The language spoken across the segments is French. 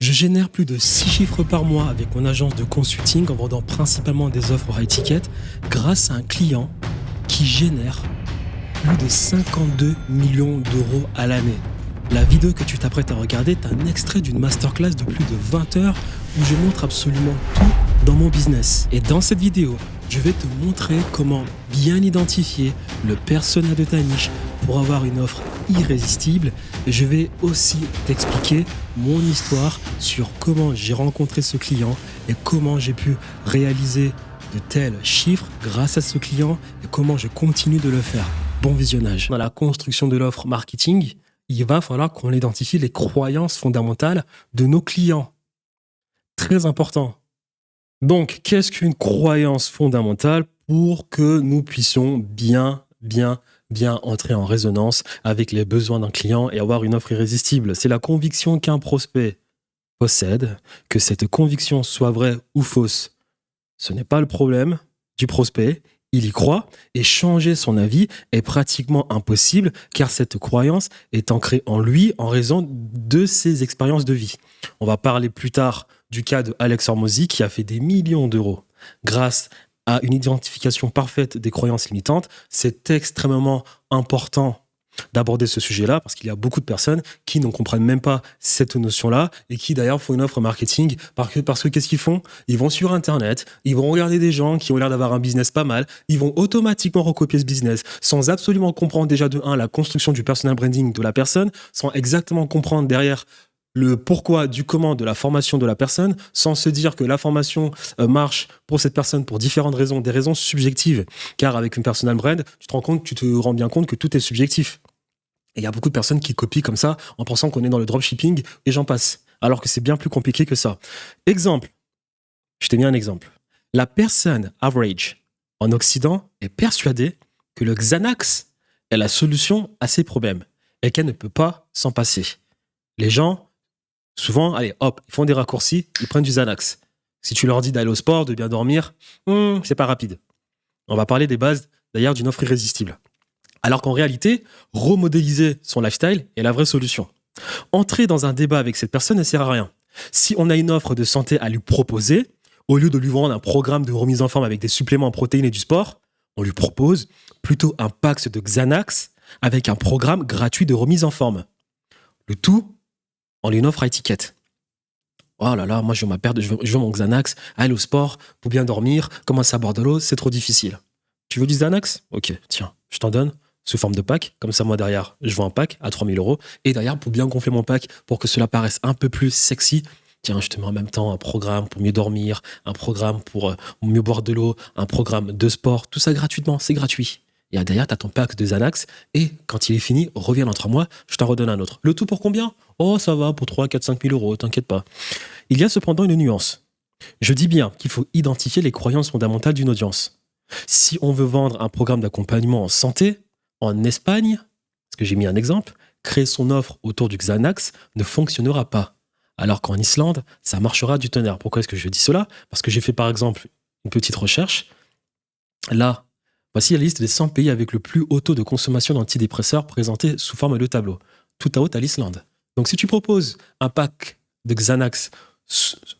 Je génère plus de 6 chiffres par mois avec mon agence de consulting en vendant principalement des offres high ticket grâce à un client qui génère plus de 52 millions d'euros à l'année. La vidéo que tu t'apprêtes à regarder est un extrait d'une masterclass de plus de 20 heures où je montre absolument tout dans mon business. Et dans cette vidéo, je vais te montrer comment bien identifier le persona de ta niche pour avoir une offre irrésistible. Et je vais aussi t'expliquer mon histoire sur comment j'ai rencontré ce client et comment j'ai pu réaliser de tels chiffres grâce à ce client et comment je continue de le faire. Bon visionnage. Dans la construction de l'offre marketing, il va falloir qu'on identifie les croyances fondamentales de nos clients. Très important. Donc, qu'est-ce qu'une croyance fondamentale pour que nous puissions bien entrer en résonance avec les besoins d'un client et avoir une offre irrésistible? C'est la conviction qu'un prospect possède. Que cette conviction soit vraie ou fausse, ce n'est pas le problème du prospect. Il y croit et changer son avis est pratiquement impossible car cette croyance est ancrée en lui en raison de ses expériences de vie. On va parler plus tard du cas de Alex Hormozi qui a fait des millions d'euros grâce à une identification parfaite des croyances limitantes. C'est extrêmement important d'aborder ce sujet-là parce qu'il y a beaucoup de personnes qui ne comprennent même pas cette notion-là et qui d'ailleurs font une offre marketing parce que qu'est-ce qu'ils font? Ils vont sur Internet, ils vont regarder des gens qui ont l'air d'avoir un business pas mal, ils vont automatiquement recopier ce business sans absolument comprendre déjà de 1 la construction du personal branding de la personne, sans exactement comprendre derrière le pourquoi, du comment de la formation de la personne, sans se dire que la formation marche pour cette personne pour différentes raisons, des raisons subjectives. Car avec une personal brand, tu te rends bien compte que tout est subjectif. Et il y a beaucoup de personnes qui copient comme ça en pensant qu'on est dans le dropshipping et j'en passe. Alors que c'est bien plus compliqué que ça. Exemple. Je t'ai mis un exemple. La personne average en Occident est persuadée que le Xanax est la solution à ses problèmes et qu'elle ne peut pas s'en passer. Les gens, souvent, allez, hop, ils font des raccourcis, ils prennent du Xanax. Si tu leur dis d'aller au sport, de bien dormir, c'est pas rapide. On va parler des bases, d'ailleurs, d'une offre irrésistible. Alors qu'en réalité, remodéliser son lifestyle est la vraie solution. Entrer dans un débat avec cette personne ne sert à rien. Si on a une offre de santé à lui proposer, au lieu de lui vendre un programme de remise en forme avec des suppléments en protéines et du sport, on lui propose plutôt un pack de Xanax avec un programme gratuit de remise en forme. Le tout en une offre à étiquette. Oh là là, moi je veux mon Xanax, aller au sport, pour bien dormir, commencer à boire de l'eau, c'est trop difficile. Tu veux du Xanax? Ok, tiens, je t'en donne sous forme de pack. Comme ça, moi derrière, je vends un pack à 3 000 €. Et derrière, pour bien gonfler mon pack, pour que cela paraisse un peu plus sexy, tiens, je te mets en même temps un programme pour mieux dormir, un programme pour mieux boire de l'eau, un programme de sport, tout ça gratuitement, c'est gratuit. Et derrière, tu as ton pack de Xanax et quand il est fini, reviens dans 3 mois, je t'en redonne un autre. Le tout pour combien? Oh, ça va, pour 3, 4, 5 000 €, t'inquiète pas. Il y a cependant une nuance. Je dis bien qu'il faut identifier les croyances fondamentales d'une audience. Si on veut vendre un programme d'accompagnement en santé, en Espagne, parce que j'ai mis un exemple, créer son offre autour du Xanax ne fonctionnera pas. Alors qu'en Islande, ça marchera du tonnerre. Pourquoi est-ce que je dis cela? Parce que j'ai fait par exemple une petite recherche. Là, voici la liste des 100 pays avec le plus haut taux de consommation d'antidépresseurs présenté sous forme de tableau. Tout à haut à l'Islande. Donc si tu proposes un pack de Xanax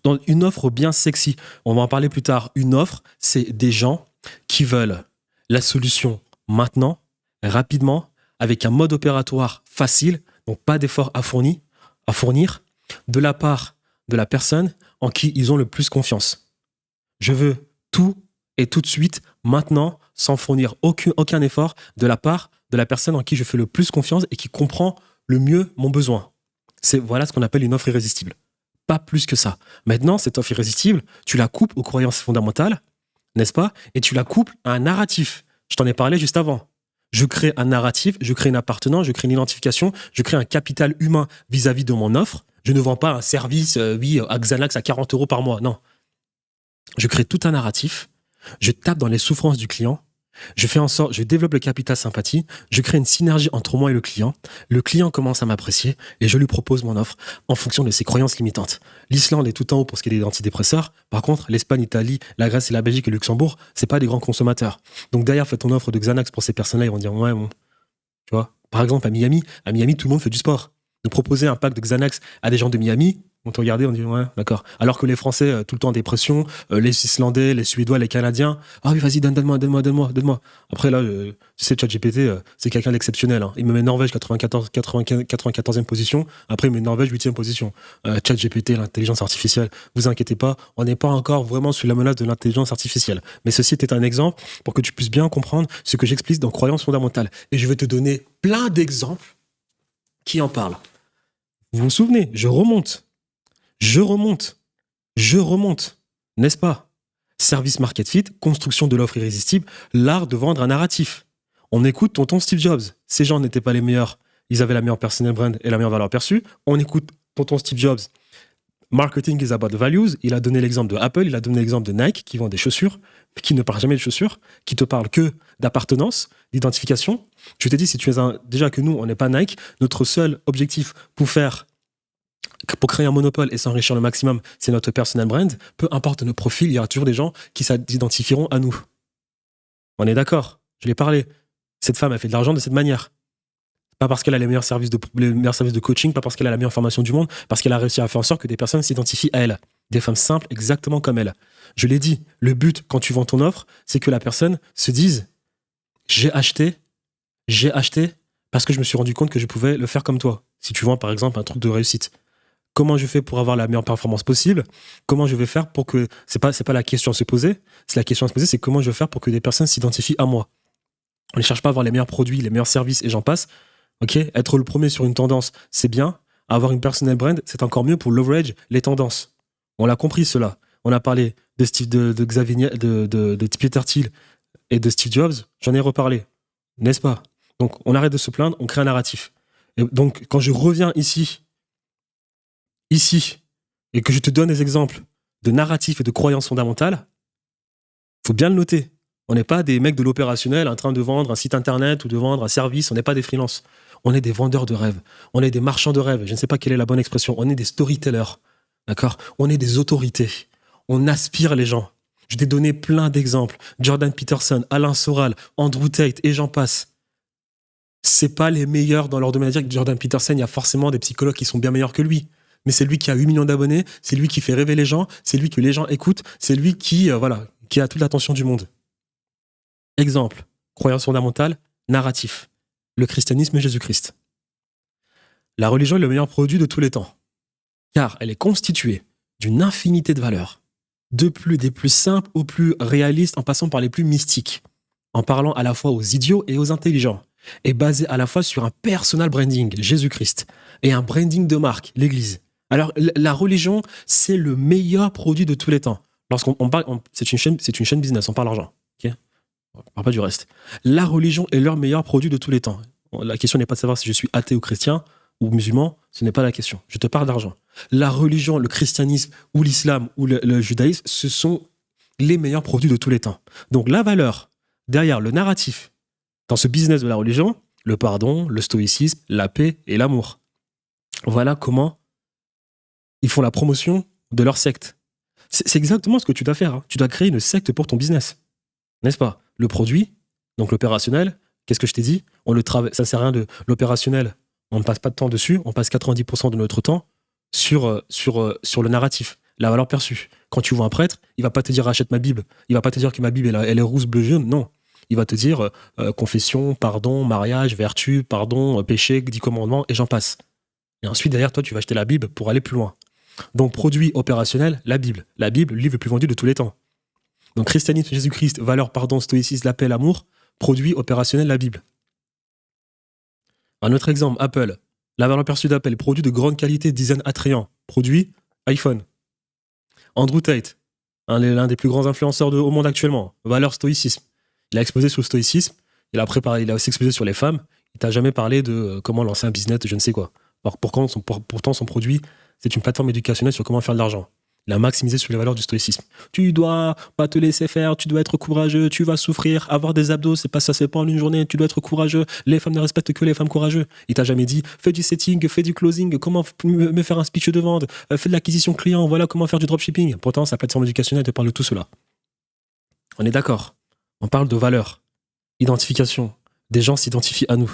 dans une offre bien sexy, on va en parler plus tard, une offre, c'est des gens qui veulent la solution maintenant, rapidement, avec un mode opératoire facile, donc pas d'efforts à fournir, de la part de la personne en qui ils ont le plus confiance. Je veux tout et tout de suite, maintenant, sans fournir aucun effort de la part de la personne en qui je fais le plus confiance et qui comprend le mieux mon besoin. Voilà ce qu'on appelle une offre irrésistible. Pas plus que ça. Maintenant, cette offre irrésistible, tu la coupes aux croyances fondamentales, n'est-ce pas? Et tu la couples à un narratif. Je t'en ai parlé juste avant. Je crée un narratif, je crée une appartenance, je crée une identification, je crée un capital humain vis-à-vis de mon offre. Je ne vends pas un service, à Xanax à 40 € par mois. Non. Je crée tout un narratif, je tape dans les souffrances du client, je développe le capital sympathie, je crée une synergie entre moi et le client commence à m'apprécier et je lui propose mon offre en fonction de ses croyances limitantes. L'Islande est tout en haut pour ce qui est des antidépresseurs. Par contre, l'Espagne, l'Italie, la Grèce et la Belgique et le Luxembourg, c'est pas des grands consommateurs. Donc derrière, fais ton offre de Xanax pour ces personnes-là, ils vont dire ouais, bon. Tu vois. Par exemple, à Miami, tout le monde fait du sport. De proposer un pack de Xanax à des gens de Miami, On te regardait, on dit ouais, d'accord. Alors que les Français, tout le temps des pressions, les Islandais, les Suédois, les Canadiens, ah oui, vas-y, donne-moi. Après là, tu sais, ChatGPT, c'est quelqu'un d'exceptionnel. Hein. Il me met Norvège 94e position. Après, il met Norvège 8e position. ChatGPT, l'intelligence artificielle, vous inquiétez pas, on n'est pas encore vraiment sous la menace de l'intelligence artificielle. Mais ceci était un exemple pour que tu puisses bien comprendre ce que j'explique dans Croyances fondamentales. Et je vais te donner plein d'exemples qui en parlent. Vous vous souvenez, je remonte, n'est-ce pas? Service Market Fit, construction de l'offre irrésistible, l'art de vendre un narratif. On écoute tonton Steve Jobs. Ces gens n'étaient pas les meilleurs. Ils avaient la meilleure personal brand et la meilleure valeur perçue. On écoute tonton Steve Jobs. Marketing is about values. Il a donné l'exemple de Apple, il a donné l'exemple de Nike qui vend des chaussures, mais qui ne parle jamais de chaussures, qui te parle que d'appartenance, d'identification. Je t'ai dit, si tu es déjà que nous, on n'est pas Nike, notre seul objectif pour créer un monopole et s'enrichir le maximum, c'est notre personal brand. Peu importe nos profils, il y aura toujours des gens qui s'identifieront à nous. On est d'accord, je l'ai parlé. Cette femme, elle fait de l'argent de cette manière. Pas parce qu'elle a les meilleurs services de coaching, pas parce qu'elle a la meilleure formation du monde, parce qu'elle a réussi à faire en sorte que des personnes s'identifient à elle. Des femmes simples, exactement comme elle. Je l'ai dit, le but, quand tu vends ton offre, c'est que la personne se dise « J'ai acheté parce que je me suis rendu compte que je pouvais le faire comme toi. » Si tu vends, par exemple, un truc de réussite. Comment je fais pour avoir la meilleure performance possible? Comment je vais faire pour que... C'est pas la question à se poser. C'est la question à se poser, c'est comment je vais faire pour que des personnes s'identifient à moi. On ne cherche pas à avoir les meilleurs produits, les meilleurs services et j'en passe. Ok, être le premier sur une tendance, c'est bien. Avoir une personal brand, c'est encore mieux pour leverage les tendances. On l'a compris cela. On a parlé de Xavier, de Peter Thiel et de Steve Jobs. J'en ai reparlé, n'est-ce pas? Donc, on arrête de se plaindre, on crée un narratif. Et donc, quand je reviens ici, et que je te donne des exemples de narratifs et de croyances fondamentales, faut bien le noter. On n'est pas des mecs de l'opérationnel en train de vendre un site internet ou de vendre un service. On n'est pas des freelances. On est des vendeurs de rêves. On est des marchands de rêves. Je ne sais pas quelle est la bonne expression. On est des storytellers. D'accord? On est des autorités. On aspire les gens. Je t'ai donné plein d'exemples. Jordan Peterson, Alain Soral, Andrew Tate et j'en passe. C'est pas les meilleurs dans leur domaine. Dire que Jordan Peterson, il y a forcément des psychologues qui sont bien meilleurs que lui. Mais c'est lui qui a 8 millions d'abonnés. C'est lui qui fait rêver les gens. C'est lui que les gens écoutent. C'est lui qui a toute l'attention du monde. Exemple, croyance fondamentale, narratif. Le christianisme et Jésus-Christ. La religion est le meilleur produit de tous les temps, car elle est constituée d'une infinité de valeurs, des plus simples aux plus réalistes, en passant par les plus mystiques, en parlant à la fois aux idiots et aux intelligents, et basée à la fois sur un personal branding, Jésus-Christ, et un branding de marque, l'Église. Alors, la religion, c'est le meilleur produit de tous les temps. Lorsqu'on parle, c'est une chaîne business, on parle argent. Okay, on parle pas du reste. La religion est leur meilleur produit de tous les temps. La question n'est pas de savoir si je suis athée ou chrétien ou musulman, ce n'est pas la question. Je te parle d'argent. La religion, le christianisme ou l'islam ou le judaïsme, ce sont les meilleurs produits de tous les temps. Donc la valeur derrière le narratif dans ce business de la religion, le pardon, le stoïcisme, la paix et l'amour. Voilà comment ils font la promotion de leur secte. C'est exactement ce que tu dois faire. Hein. Tu dois créer une secte pour ton business. N'est-ce pas? Le produit, donc l'opérationnel, qu'est-ce que je t'ai dit? Ça ne sert à rien de l'opérationnel. On ne passe pas de temps dessus, on passe 90% de notre temps sur le narratif, la valeur perçue. Quand tu vois un prêtre, il ne va pas te dire achète ma Bible. Il ne va pas te dire que ma Bible elle est rouge, bleu, jaune. Non. Il va te dire confession, pardon, mariage, vertu, pardon, péché, 10 commandements, et j'en passe. Et ensuite, derrière toi, tu vas acheter la Bible pour aller plus loin. Donc, produit opérationnel, la Bible. La Bible, le livre le plus vendu de tous les temps. Donc, christianisme, Jésus-Christ, valeur, pardon, stoïcisme, la paix, l'amour, produit opérationnel, la Bible. Un autre exemple, Apple. La valeur perçue d'Apple, produit de grande qualité, design attrayant, produit iPhone. Andrew Tate, l'un des plus grands influenceurs au monde actuellement, valeur stoïcisme. Il a exposé sur le stoïcisme, il a aussi exposé sur les femmes, il t'a jamais parlé de comment lancer un business, je ne sais quoi. Pourtant, son produit, c'est une plateforme éducationnelle sur comment faire de l'argent. Il a maximisé sur les valeurs du stoïcisme. Tu dois pas te laisser faire, tu dois être courageux, tu vas souffrir, avoir des abdos, ça se fait pas en une journée, tu dois être courageux. Les femmes ne respectent que les femmes courageuses. Il t'a jamais dit, fais du setting, fais du closing, comment me faire un speech de vente, fais de l'acquisition client, voilà comment faire du dropshipping. Pourtant, sa plateforme éducationnelle te parle de tout cela. On est d'accord. On parle de valeurs, identification. Des gens s'identifient à nous.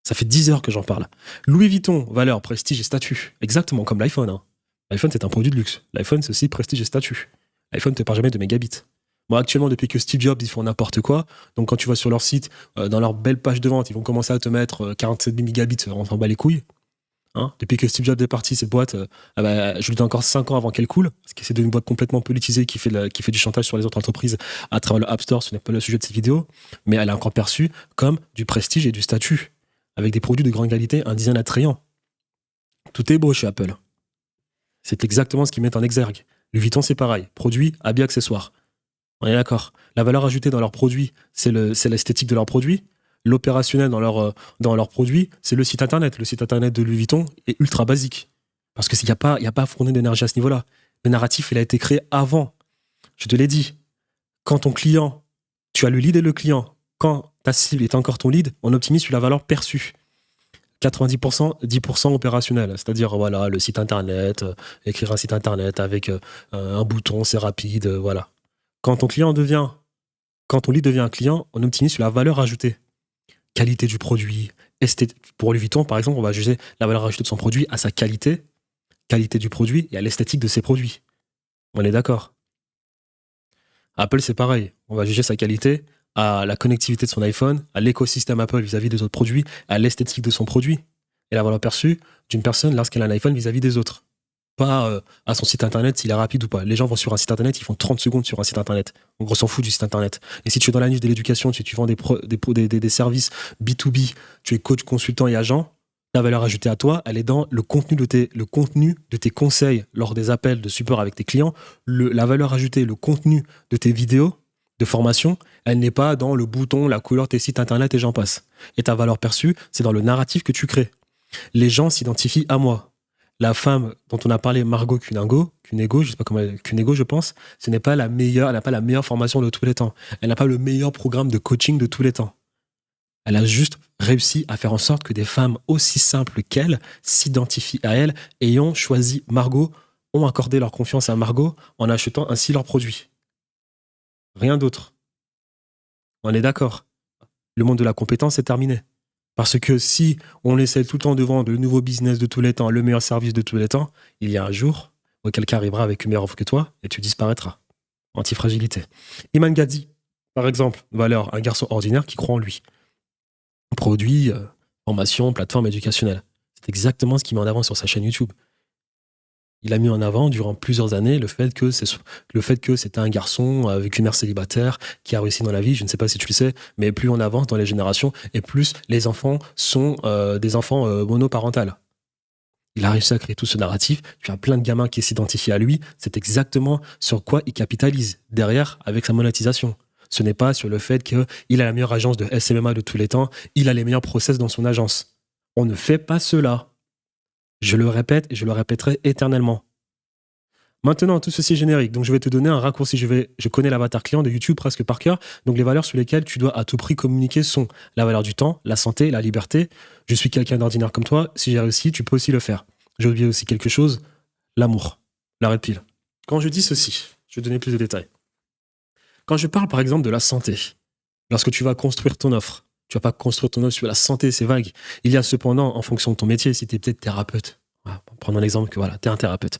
Ça fait 10 heures que j'en parle. Louis Vuitton, valeur, prestige et statut. Exactement comme l'iPhone. Hein. L'iPhone, c'est un produit de luxe. L'iPhone, c'est aussi prestige et statut. L'iPhone ne te parle jamais de mégabits. Moi, actuellement, depuis que Steve Jobs, ils font n'importe quoi, donc quand tu vas sur leur site, dans leur belle page de vente, ils vont commencer à te mettre 47 mégabits, on s'en bat les couilles. Hein. Depuis que Steve Jobs est parti, cette boîte, je lui donne encore 5 ans avant qu'elle coule, parce que c'est une boîte complètement politisée qui fait du chantage sur les autres entreprises à travers le App Store, ce n'est pas le sujet de ces vidéos, mais elle est encore perçue comme du prestige et du statut, avec des produits de grande qualité, un design attrayant. Tout est beau chez Apple. C'est exactement ce qu'ils mettent en exergue. Louis Vuitton, c'est pareil. Produits, habits, accessoires. On est d'accord. La valeur ajoutée dans leurs produits, c'est l'esthétique de leurs produits. L'opérationnel dans leurs produits, c'est le site internet. Le site internet de Louis Vuitton est ultra basique. Parce qu'il n'y a pas à fournir d'énergie à ce niveau-là. Le narratif, il a été créé avant. Je te l'ai dit. Quand ton client, tu as le lead et le client. Quand ta cible est encore ton lead, on optimise sur la valeur perçue. 90%, 10% opérationnel. C'est-à-dire, voilà, le site internet, écrire un site internet avec un bouton, c'est rapide, voilà. Quand ton lead devient un client, on optimise sur la valeur ajoutée. Qualité du produit, pour Louis Vuitton, par exemple, on va juger la valeur ajoutée de son produit à sa qualité du produit et à l'esthétique de ses produits. On est d'accord. Apple, c'est pareil. On va juger sa qualité à la connectivité de son iPhone, à l'écosystème Apple vis-à-vis des autres produits, à l'esthétique de son produit et la valeur perçue d'une personne lorsqu'elle a un iPhone vis-à-vis des autres. Pas à son site internet s'il est rapide ou pas. Les gens vont sur un site internet, ils font 30 secondes sur un site internet. On s'en fout du site internet. Et si tu es dans la niche de l'éducation, si tu vends des services B2B, tu es coach, consultant et agent, la valeur ajoutée à toi, elle est dans le contenu de tes conseils lors des appels de support avec tes clients. La valeur ajoutée, le contenu de tes vidéos de formation, elle n'est pas dans le bouton, la couleur, tes sites internet et j'en passe. Et ta valeur perçue, c'est dans le narratif que tu crées. Les gens s'identifient à moi. La femme dont on a parlé, Margot Cunego, je sais pas comment Cunego, je pense, ce n'est pas la meilleure, elle n'a pas la meilleure formation de tous les temps. Elle n'a pas le meilleur programme de coaching de tous les temps. Elle a juste réussi à faire en sorte que des femmes aussi simples qu'elle s'identifient à elle, ayant choisi Margot, ont accordé leur confiance à Margot en achetant ainsi leurs produits. Rien d'autre. On est d'accord. Le monde de la compétence est terminé. Parce que si on essaie tout le temps de vendre le nouveau business de tous les temps, le meilleur service de tous les temps, il y a un jour où quelqu'un arrivera avec une meilleure offre que toi et tu disparaîtras. Antifragilité. Iman Gadi, par exemple, valeur, un garçon ordinaire qui croit en lui. Produit, formation, plateforme éducationnelle. C'est exactement ce qu'il met en avant sur sa chaîne YouTube. Il a mis en avant durant plusieurs années le fait que c'était un garçon avec une mère célibataire qui a réussi dans la vie. Je ne sais pas si tu le sais, mais plus on avance dans les générations et plus les enfants sont des enfants monoparentales. Il a réussi à créer tout ce narratif. Tu as plein de gamins qui s'identifient à lui. C'est exactement sur quoi il capitalise derrière avec sa monétisation. Ce n'est pas sur le fait qu'il a la meilleure agence de SMMA de tous les temps, il a les meilleurs process dans son agence. On ne fait pas cela. Je le répète et je le répéterai éternellement. Maintenant, tout ceci est générique. Donc, je vais te donner un raccourci. Je connais l'avatar client de YouTube presque par cœur. Donc, les valeurs sur lesquelles tu dois à tout prix communiquer sont la valeur du temps, la santé, la liberté. Je suis quelqu'un d'ordinaire comme toi. Si j'ai réussi, tu peux aussi le faire. J'ai oublié aussi quelque chose, l'amour, la red pill. Quand je dis ceci, je vais donner plus de détails. Quand je parle par exemple de la santé, lorsque tu vas construire ton offre, tu vas pas construire ton offre sur la santé, c'est vague. Il y a cependant, en fonction de ton métier, si tu es peut-être thérapeute, prenons l'exemple que voilà, tu es un thérapeute.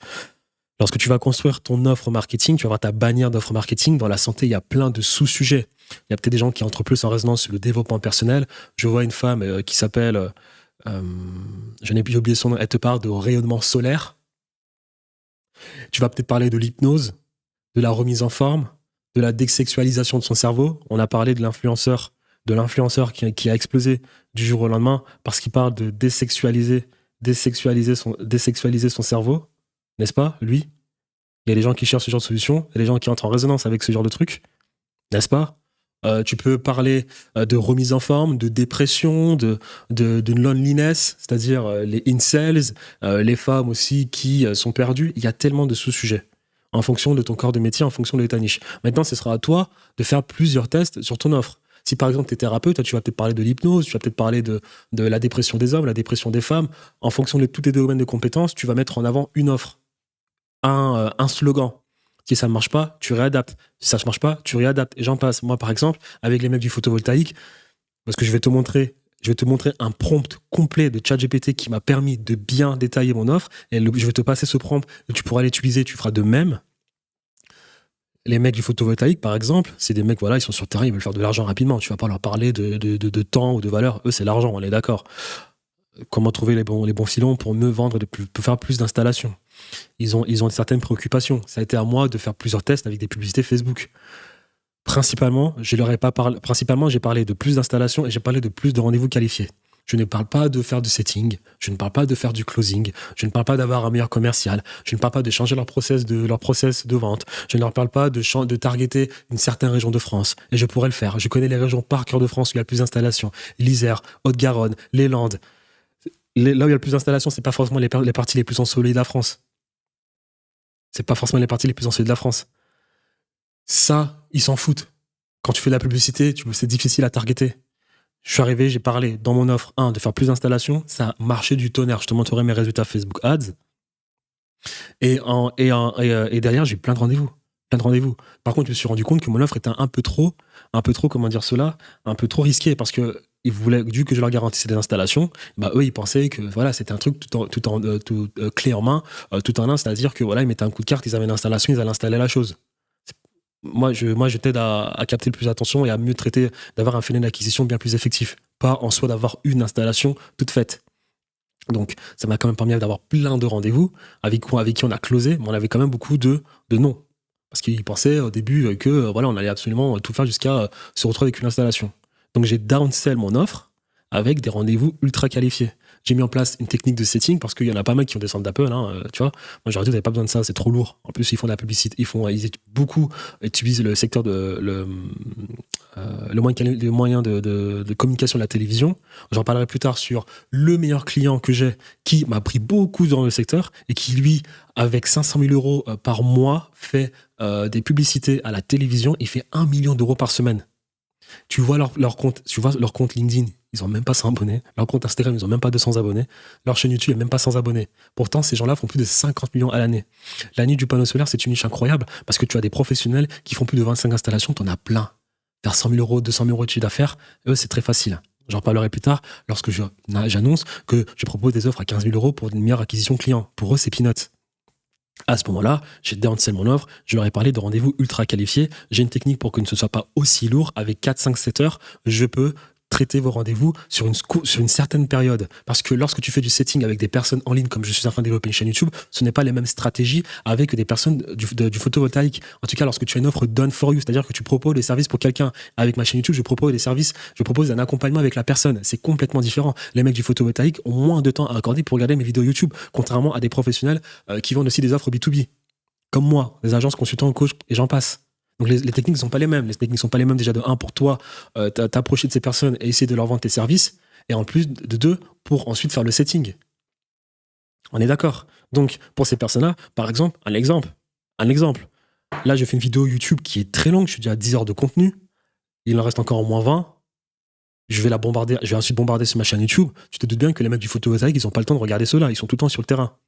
Lorsque tu vas construire ton offre marketing, tu vas avoir ta bannière d'offre marketing. Dans la santé, il y a plein de sous-sujets. Il y a peut-être des gens qui entrent plus en résonance sur le développement personnel. Je vois une femme qui s'appelle, j'ai oublié son nom, elle te parle de rayonnement solaire. Tu vas peut-être parler de l'hypnose, de la remise en forme, de la désexualisation de son cerveau. On a parlé de l'influenceur qui a explosé du jour au lendemain parce qu'il parle de désexualiser son cerveau. N'est-ce pas, lui? Il y a des gens qui cherchent ce genre de solution, il y a des gens qui entrent en résonance avec ce genre de truc, n'est-ce pas? Tu peux parler de remise en forme, de dépression, de loneliness, c'est-à-dire les incels, les femmes aussi qui sont perdues. Il y a tellement de sous-sujets en fonction de ton corps de métier, en fonction de ta niche. Maintenant, ce sera à toi de faire plusieurs tests sur ton offre. Si par exemple tu es thérapeute, tu vas peut-être parler de l'hypnose, tu vas peut-être parler de la dépression des hommes, la dépression des femmes. En fonction de tous tes domaines de compétences, tu vas mettre en avant une offre. Un slogan. Si ça ne marche pas, tu réadaptes. Si ça ne marche pas, tu réadaptes. Et j'en passe. Moi, par exemple, avec les mecs du photovoltaïque, parce que je vais te montrer Je vais te montrer un prompt complet de ChatGPT qui m'a permis de bien détailler mon offre. Et je vais te passer ce prompt. Tu pourras l'utiliser. Tu feras de même. Les mecs du photovoltaïque, par exemple, c'est des mecs, voilà, ils sont sur le terrain, ils veulent faire de l'argent rapidement. Tu vas pas leur parler de temps ou de valeur. Eux, c'est l'argent, on est d'accord. Comment trouver les bons filons pour mieux vendre, pour faire plus d'installations. Ils ont certaines préoccupations. Ça a été à moi de faire plusieurs tests avec des publicités Facebook. Principalement, j'ai parlé de plus d'installations et j'ai parlé de plus de rendez-vous qualifiés. Je ne parle pas de faire du setting, je ne parle pas de faire du closing, je ne parle pas d'avoir un meilleur commercial, je ne parle pas de changer leur process de vente, je ne leur parle pas de targeter une certaine région de France. Et je pourrais le faire. Je connais les régions par cœur de France où il y a le plus d'installations. L'Isère, Haute-Garonne, les Landes. Là où il y a le plus d'installations, c'est pas forcément les parties les plus ensoleillées de la France. C'est pas forcément les parties les plus ensoleillées de la France. Ça, ils s'en foutent. Quand tu fais de la publicité, c'est difficile à targeter. Je suis arrivé, j'ai parlé dans mon offre, de faire plus d'installations. Ça a marché du tonnerre. Je te montrerai mes résultats Facebook Ads. Et derrière, j'ai eu plein de rendez-vous. Par contre, je me suis rendu compte que mon offre était un peu trop, comment dire cela, un peu trop risqué parce que ils voulaient, vu que je leur garantissais des installations, eux, ils pensaient que voilà, c'était un truc tout clé en main, tout en un, c'est-à-dire que voilà, ils mettaient un coup de carte, ils avaient l'installation, ils allaient installer la chose. Moi, je t'aide à capter le plus d'attention et à mieux traiter, d'avoir un funnel d'acquisition bien plus effectif. Pas en soi d'avoir une installation toute faite. Donc, ça m'a quand même permis d'avoir plein de rendez-vous avec qui on a closé, mais on avait quand même beaucoup de non. Parce qu'ils pensaient au début que voilà, on allait absolument tout faire jusqu'à se retrouver avec une installation. Donc, j'ai downsell mon offre avec des rendez-vous ultra qualifiés. J'ai mis en place une technique de setting parce qu'il y en a pas mal qui ont des centres d'Apple, tu vois. Moi, j'aurais dit, vous n'avez pas besoin de ça, c'est trop lourd. En plus, ils font de la publicité, ils utilisent le secteur le moyen de communication de la télévision. J'en parlerai plus tard sur le meilleur client que j'ai qui m'a pris beaucoup dans le secteur et qui, lui, avec 500 000 euros par mois, fait des publicités à la télévision. Il fait 1 million d'euros par semaine. Tu vois leur compte LinkedIn, ils n'ont même pas 100 abonnés. Leur compte Instagram, ils n'ont même pas 200 abonnés. Leur chaîne YouTube, il n'y a même pas 100 abonnés. Pourtant, ces gens-là font plus de 50 millions à l'année. La niche du panneau solaire, c'est une niche incroyable parce que tu as des professionnels qui font plus de 25 installations, tu en as plein. Faire 100 000 euros, 200 000 euros de chiffre d'affaires, eux, c'est très facile. J'en parlerai plus tard lorsque j'annonce que je propose des offres à 15 000 euros pour une meilleure acquisition client. Pour eux, c'est peanuts. À ce moment-là, j'ai downsell mon offre, je leur ai parlé de rendez-vous ultra qualifiés. J'ai une technique pour que ce ne soit pas aussi lourd. Avec 4-5 setters, je peux traiter vos rendez-vous sur une certaine période. Parce que lorsque tu fais du setting avec des personnes en ligne, comme je suis en train de développer une chaîne YouTube, ce n'est pas les mêmes stratégies avec des personnes du photovoltaïque. En tout cas, lorsque tu as une offre done for you, c'est-à-dire que tu proposes des services pour quelqu'un. Avec ma chaîne YouTube, je propose un accompagnement avec la personne. C'est complètement différent. Les mecs du photovoltaïque ont moins de temps à accorder pour regarder mes vidéos YouTube, contrairement à des professionnels qui vendent aussi des offres B2B. Comme moi, des agences, consultants, coachs, et j'en passe. Donc les techniques ne sont pas les mêmes. Les techniques ne sont pas les mêmes déjà de 1 pour toi, t'approcher de ces personnes et essayer de leur vendre tes services. Et en plus de 2, pour ensuite faire le setting. On est d'accord. Donc pour ces personnes-là, par exemple, un exemple. Là, je fais une vidéo YouTube qui est très longue. Je suis déjà à 10 heures de contenu. Il en reste encore au moins 20. Je vais ensuite bombarder sur ma chaîne YouTube. Tu te doutes bien que les mecs du photovoltaïque, ils n'ont pas le temps de regarder cela. Ils sont tout le temps sur le terrain.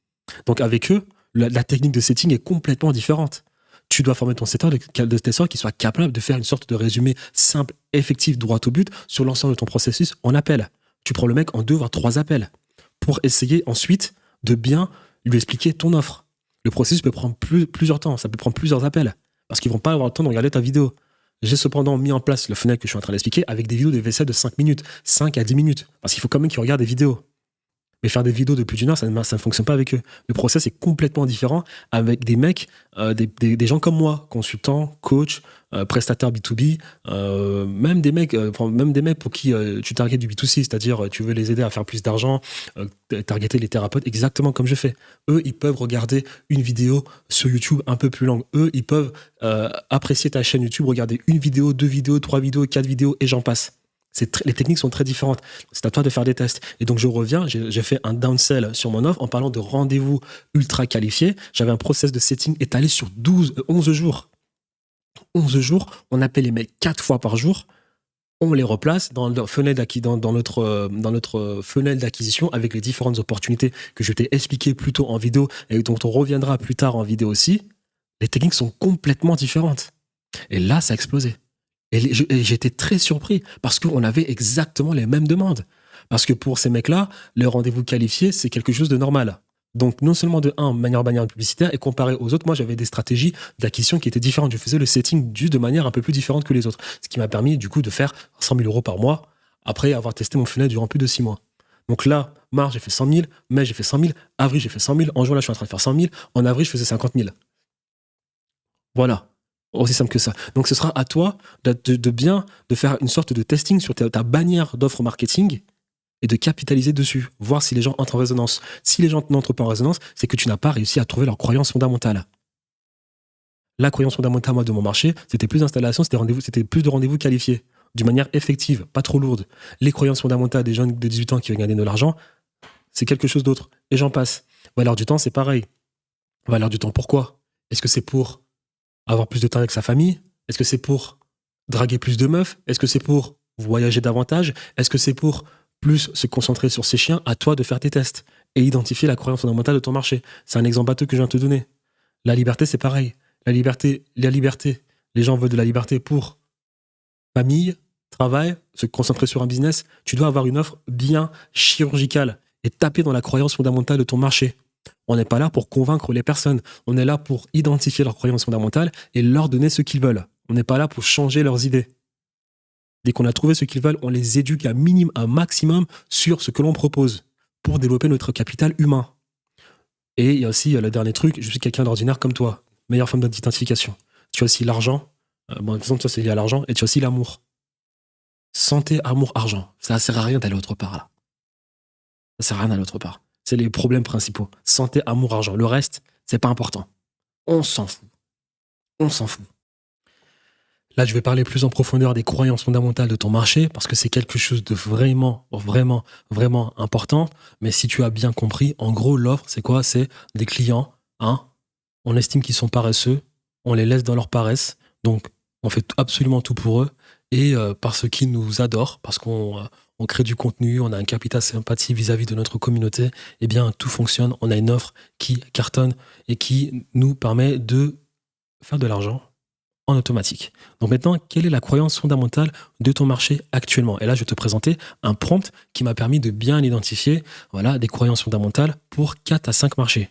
Donc avec eux, la technique de setting est complètement différente. Tu dois former ton setter de telle sorte qu'il soit capable de faire une sorte de résumé simple, effectif, droit au but sur l'ensemble de ton processus en appel. Tu prends le mec en 2 voire 3 appels pour essayer ensuite de bien lui expliquer ton offre. Le processus peut prendre plusieurs temps, ça peut prendre plusieurs appels parce qu'ils vont pas avoir le temps de regarder ta vidéo. J'ai cependant mis en place le funnel que je suis en train d'expliquer avec des vidéos de vaisselle de 5 minutes, 5 à 10 minutes parce qu'il faut quand même qu'ils regardent des vidéos. Mais faire des vidéos de plus d'1 heure, ça ne fonctionne pas avec eux. Le process est complètement différent avec des mecs, des gens comme moi, consultants, coachs, prestataires B2B, même des mecs pour qui tu targetes du B2C, c'est-à-dire tu veux les aider à faire plus d'argent, targeter les thérapeutes exactement comme je fais. Eux, ils peuvent regarder une vidéo sur YouTube un peu plus longue. Eux, ils peuvent apprécier ta chaîne YouTube, regarder une vidéo, 2 vidéos, 3 vidéos, 4 vidéos et j'en passe. Les techniques sont très différentes. C'est à toi de faire des tests. Et donc, je reviens, j'ai fait un downsell sur mon offre en parlant de rendez-vous ultra qualifiés. J'avais un process de setting étalé sur 11 jours. 11 jours, on appelle les mecs 4 fois par jour. On les replace dans notre funnel d'acquisition avec les différentes opportunités que je t'ai expliquées plus tôt en vidéo et dont on reviendra plus tard en vidéo aussi. Les techniques sont complètement différentes. Et là, ça a explosé. Et j'étais très surpris parce qu'on avait exactement les mêmes demandes. Parce que pour ces mecs-là, le rendez-vous qualifié, c'est quelque chose de normal. Donc, non seulement de manière publicitaire, et comparé aux autres, moi, j'avais des stratégies d'acquisition qui étaient différentes. Je faisais le setting juste de manière un peu plus différente que les autres. Ce qui m'a permis, du coup, de faire 100 000 euros par mois après avoir testé mon funnel durant plus de 6 mois. Donc là, mars, j'ai fait 100 000, mai, j'ai fait 100 000, avril, j'ai fait 100 000, en juin, là, je suis en train de faire 100 000, en avril, je faisais 50 000. Voilà. Aussi simple que ça. Donc, ce sera à toi de faire une sorte de testing sur ta bannière d'offres marketing et de capitaliser dessus, voir si les gens entrent en résonance. Si les gens n'entrent pas en résonance, c'est que tu n'as pas réussi à trouver leur croyance fondamentale. La croyance fondamentale, moi, de mon marché, c'était plus d'installation, c'était plus de rendez-vous qualifiés, d'une manière effective, pas trop lourde. Les croyances fondamentales des jeunes de 18 ans qui veulent gagner de l'argent, c'est quelque chose d'autre. Et j'en passe. Valeur du temps, c'est pareil. Valeur du temps, pourquoi? Est-ce que c'est pour avoir plus de temps avec sa famille? Est-ce que c'est pour draguer plus de meufs? Est-ce que c'est pour voyager davantage? Est-ce que c'est pour plus se concentrer sur ses chiens? À toi de faire tes tests et identifier la croyance fondamentale de ton marché. C'est un exemple bateau que je viens de te donner. La liberté, c'est pareil. La liberté, les gens veulent de la liberté pour famille, travail, se concentrer sur un business. Tu dois avoir une offre bien chirurgicale et taper dans la croyance fondamentale de ton marché. On n'est pas là pour convaincre les personnes. On est là pour identifier leurs croyances fondamentales et leur donner ce qu'ils veulent. On n'est pas là pour changer leurs idées. Dès qu'on a trouvé ce qu'ils veulent, on les éduque un maximum sur ce que l'on propose pour développer notre capital humain. Et il y a aussi le dernier truc, je suis quelqu'un d'ordinaire comme toi. Meilleure forme d'identification. Tu as aussi l'argent. De toute façon, ça, c'est lié à l'argent. Et tu as aussi l'amour. Santé, amour, argent. Ça ne sert à rien d'aller autre part, là. Ça ne sert à rien d'aller autre part. C'est les problèmes principaux. Santé, amour, argent. Le reste, c'est pas important. On s'en fout. On s'en fout. Là, je vais parler plus en profondeur des croyances fondamentales de ton marché parce que c'est quelque chose de vraiment, vraiment, vraiment important. Mais si tu as bien compris, en gros, l'offre, c'est quoi? C'est des clients, on estime qu'ils sont paresseux, on les laisse dans leur paresse, donc on fait absolument tout pour eux, et parce qu'ils nous adorent, parce qu'on crée du contenu, on a un capital sympathie vis-à-vis de notre communauté, eh bien tout fonctionne, on a une offre qui cartonne et qui nous permet de faire de l'argent en automatique. Donc maintenant, quelle est la croyance fondamentale de ton marché actuellement? Et là, je vais te présenter un prompt qui m'a permis de bien identifier des croyances fondamentales pour 4 à 5 marchés,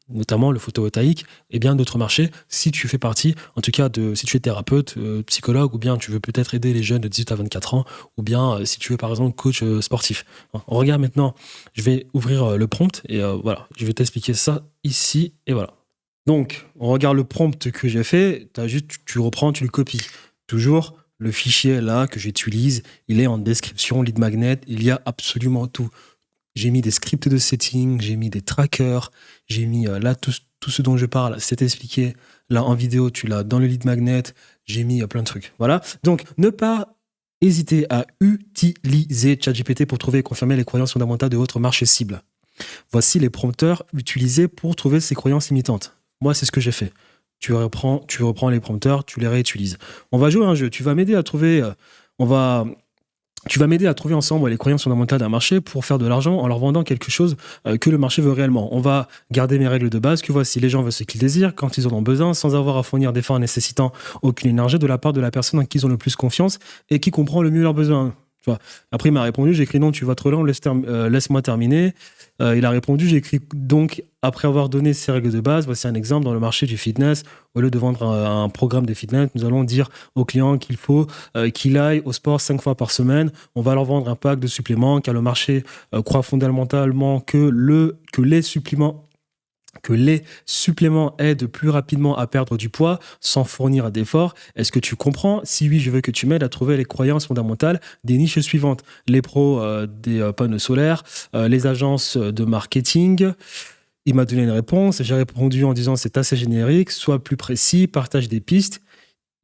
notamment le photovoltaïque et bien d'autres marchés, si tu fais partie, en tout cas, si tu es thérapeute, psychologue, ou bien tu veux peut-être aider les jeunes de 18 à 24 ans, ou bien si tu veux par exemple coach sportif. On regarde maintenant, je vais ouvrir le prompt et je vais t'expliquer ça ici et voilà. Donc, on regarde le prompt que j'ai fait, tu reprends, tu le copies. Toujours le fichier là que j'utilise, il est en description, lead magnet, il y a absolument tout. J'ai mis des scripts de setting, j'ai mis des trackers, j'ai mis là tout ce dont je parle, c'est expliqué. Là en vidéo, tu l'as dans le lead magnet, j'ai mis plein de trucs. Voilà. Donc, ne pas hésiter à utiliser ChatGPT pour trouver et confirmer les croyances fondamentales de votre marché cible. Voici les prompteurs utilisés pour trouver ces croyances limitantes. Moi, c'est ce que j'ai fait. Tu reprends les prompteurs, tu les réutilises. On va jouer à un jeu. Tu vas m'aider à trouver... Tu vas m'aider à trouver ensemble les croyances fondamentales d'un marché pour faire de l'argent en leur vendant quelque chose que le marché veut réellement. On va garder mes règles de base, que voici, les gens veulent ce qu'ils désirent, quand ils en ont besoin, sans avoir à fournir d'efforts nécessitant aucune énergie de la part de la personne en qui ils ont le plus confiance et qui comprend le mieux leurs besoins. Tu vois. Après, il m'a répondu, j'ai écrit non, tu vas trop lent, laisse-moi terminer. Il a répondu, j'ai écrit donc, après avoir donné ces règles de base, voici un exemple dans le marché du fitness. Au lieu de vendre un programme de fitness, nous allons dire aux clients qu'il faut qu'il aille au sport 5 fois par semaine. On va leur vendre un pack de suppléments car le marché croit fondamentalement que les suppléments aident plus rapidement à perdre du poids sans fournir d'efforts. Est-ce que tu comprends? Si oui, je veux que tu m'aides à trouver les croyances fondamentales des niches suivantes. Les pros des panneaux solaires, les agences de marketing. Il m'a donné une réponse. J'ai répondu en disant c'est assez générique, sois plus précis, partage des pistes.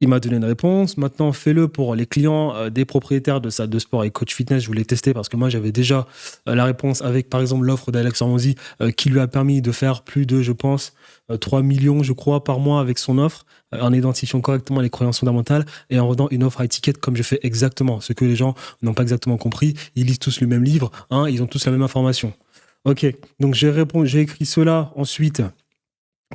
Il m'a donné une réponse. Maintenant, fais-le pour les clients des propriétaires de salles de sport et coach fitness. Je voulais tester parce que moi, j'avais déjà la réponse avec, par exemple, l'offre d'Alex Hormozy qui lui a permis de faire plus de, je pense, 3 millions, je crois, par mois avec son offre en identifiant correctement les croyances fondamentales et en rendant une offre à étiquette comme je fais exactement. Ce que les gens n'ont pas exactement compris, ils lisent tous le même livre, ils ont tous la même information. Ok, donc j'ai écrit cela ensuite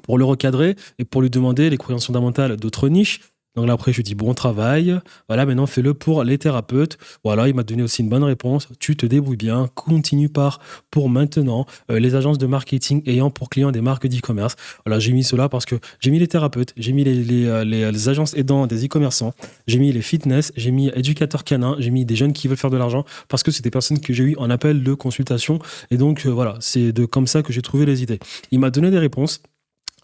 pour le recadrer et pour lui demander les croyances fondamentales d'autres niches. Donc là, après, je lui dis bon travail. Voilà, maintenant fais-le pour les thérapeutes. Voilà, il m'a donné aussi une bonne réponse. Tu te débrouilles bien. Continue par pour maintenant les agences de marketing ayant pour clients des marques d'e-commerce. Voilà, j'ai mis cela parce que j'ai mis les thérapeutes, j'ai mis les agences aidant des e-commerçants, j'ai mis les fitness, j'ai mis éducateurs canins, j'ai mis des jeunes qui veulent faire de l'argent parce que c'est des personnes que j'ai eu en appel de consultation. Et donc, voilà, c'est comme ça que j'ai trouvé les idées. Il m'a donné des réponses.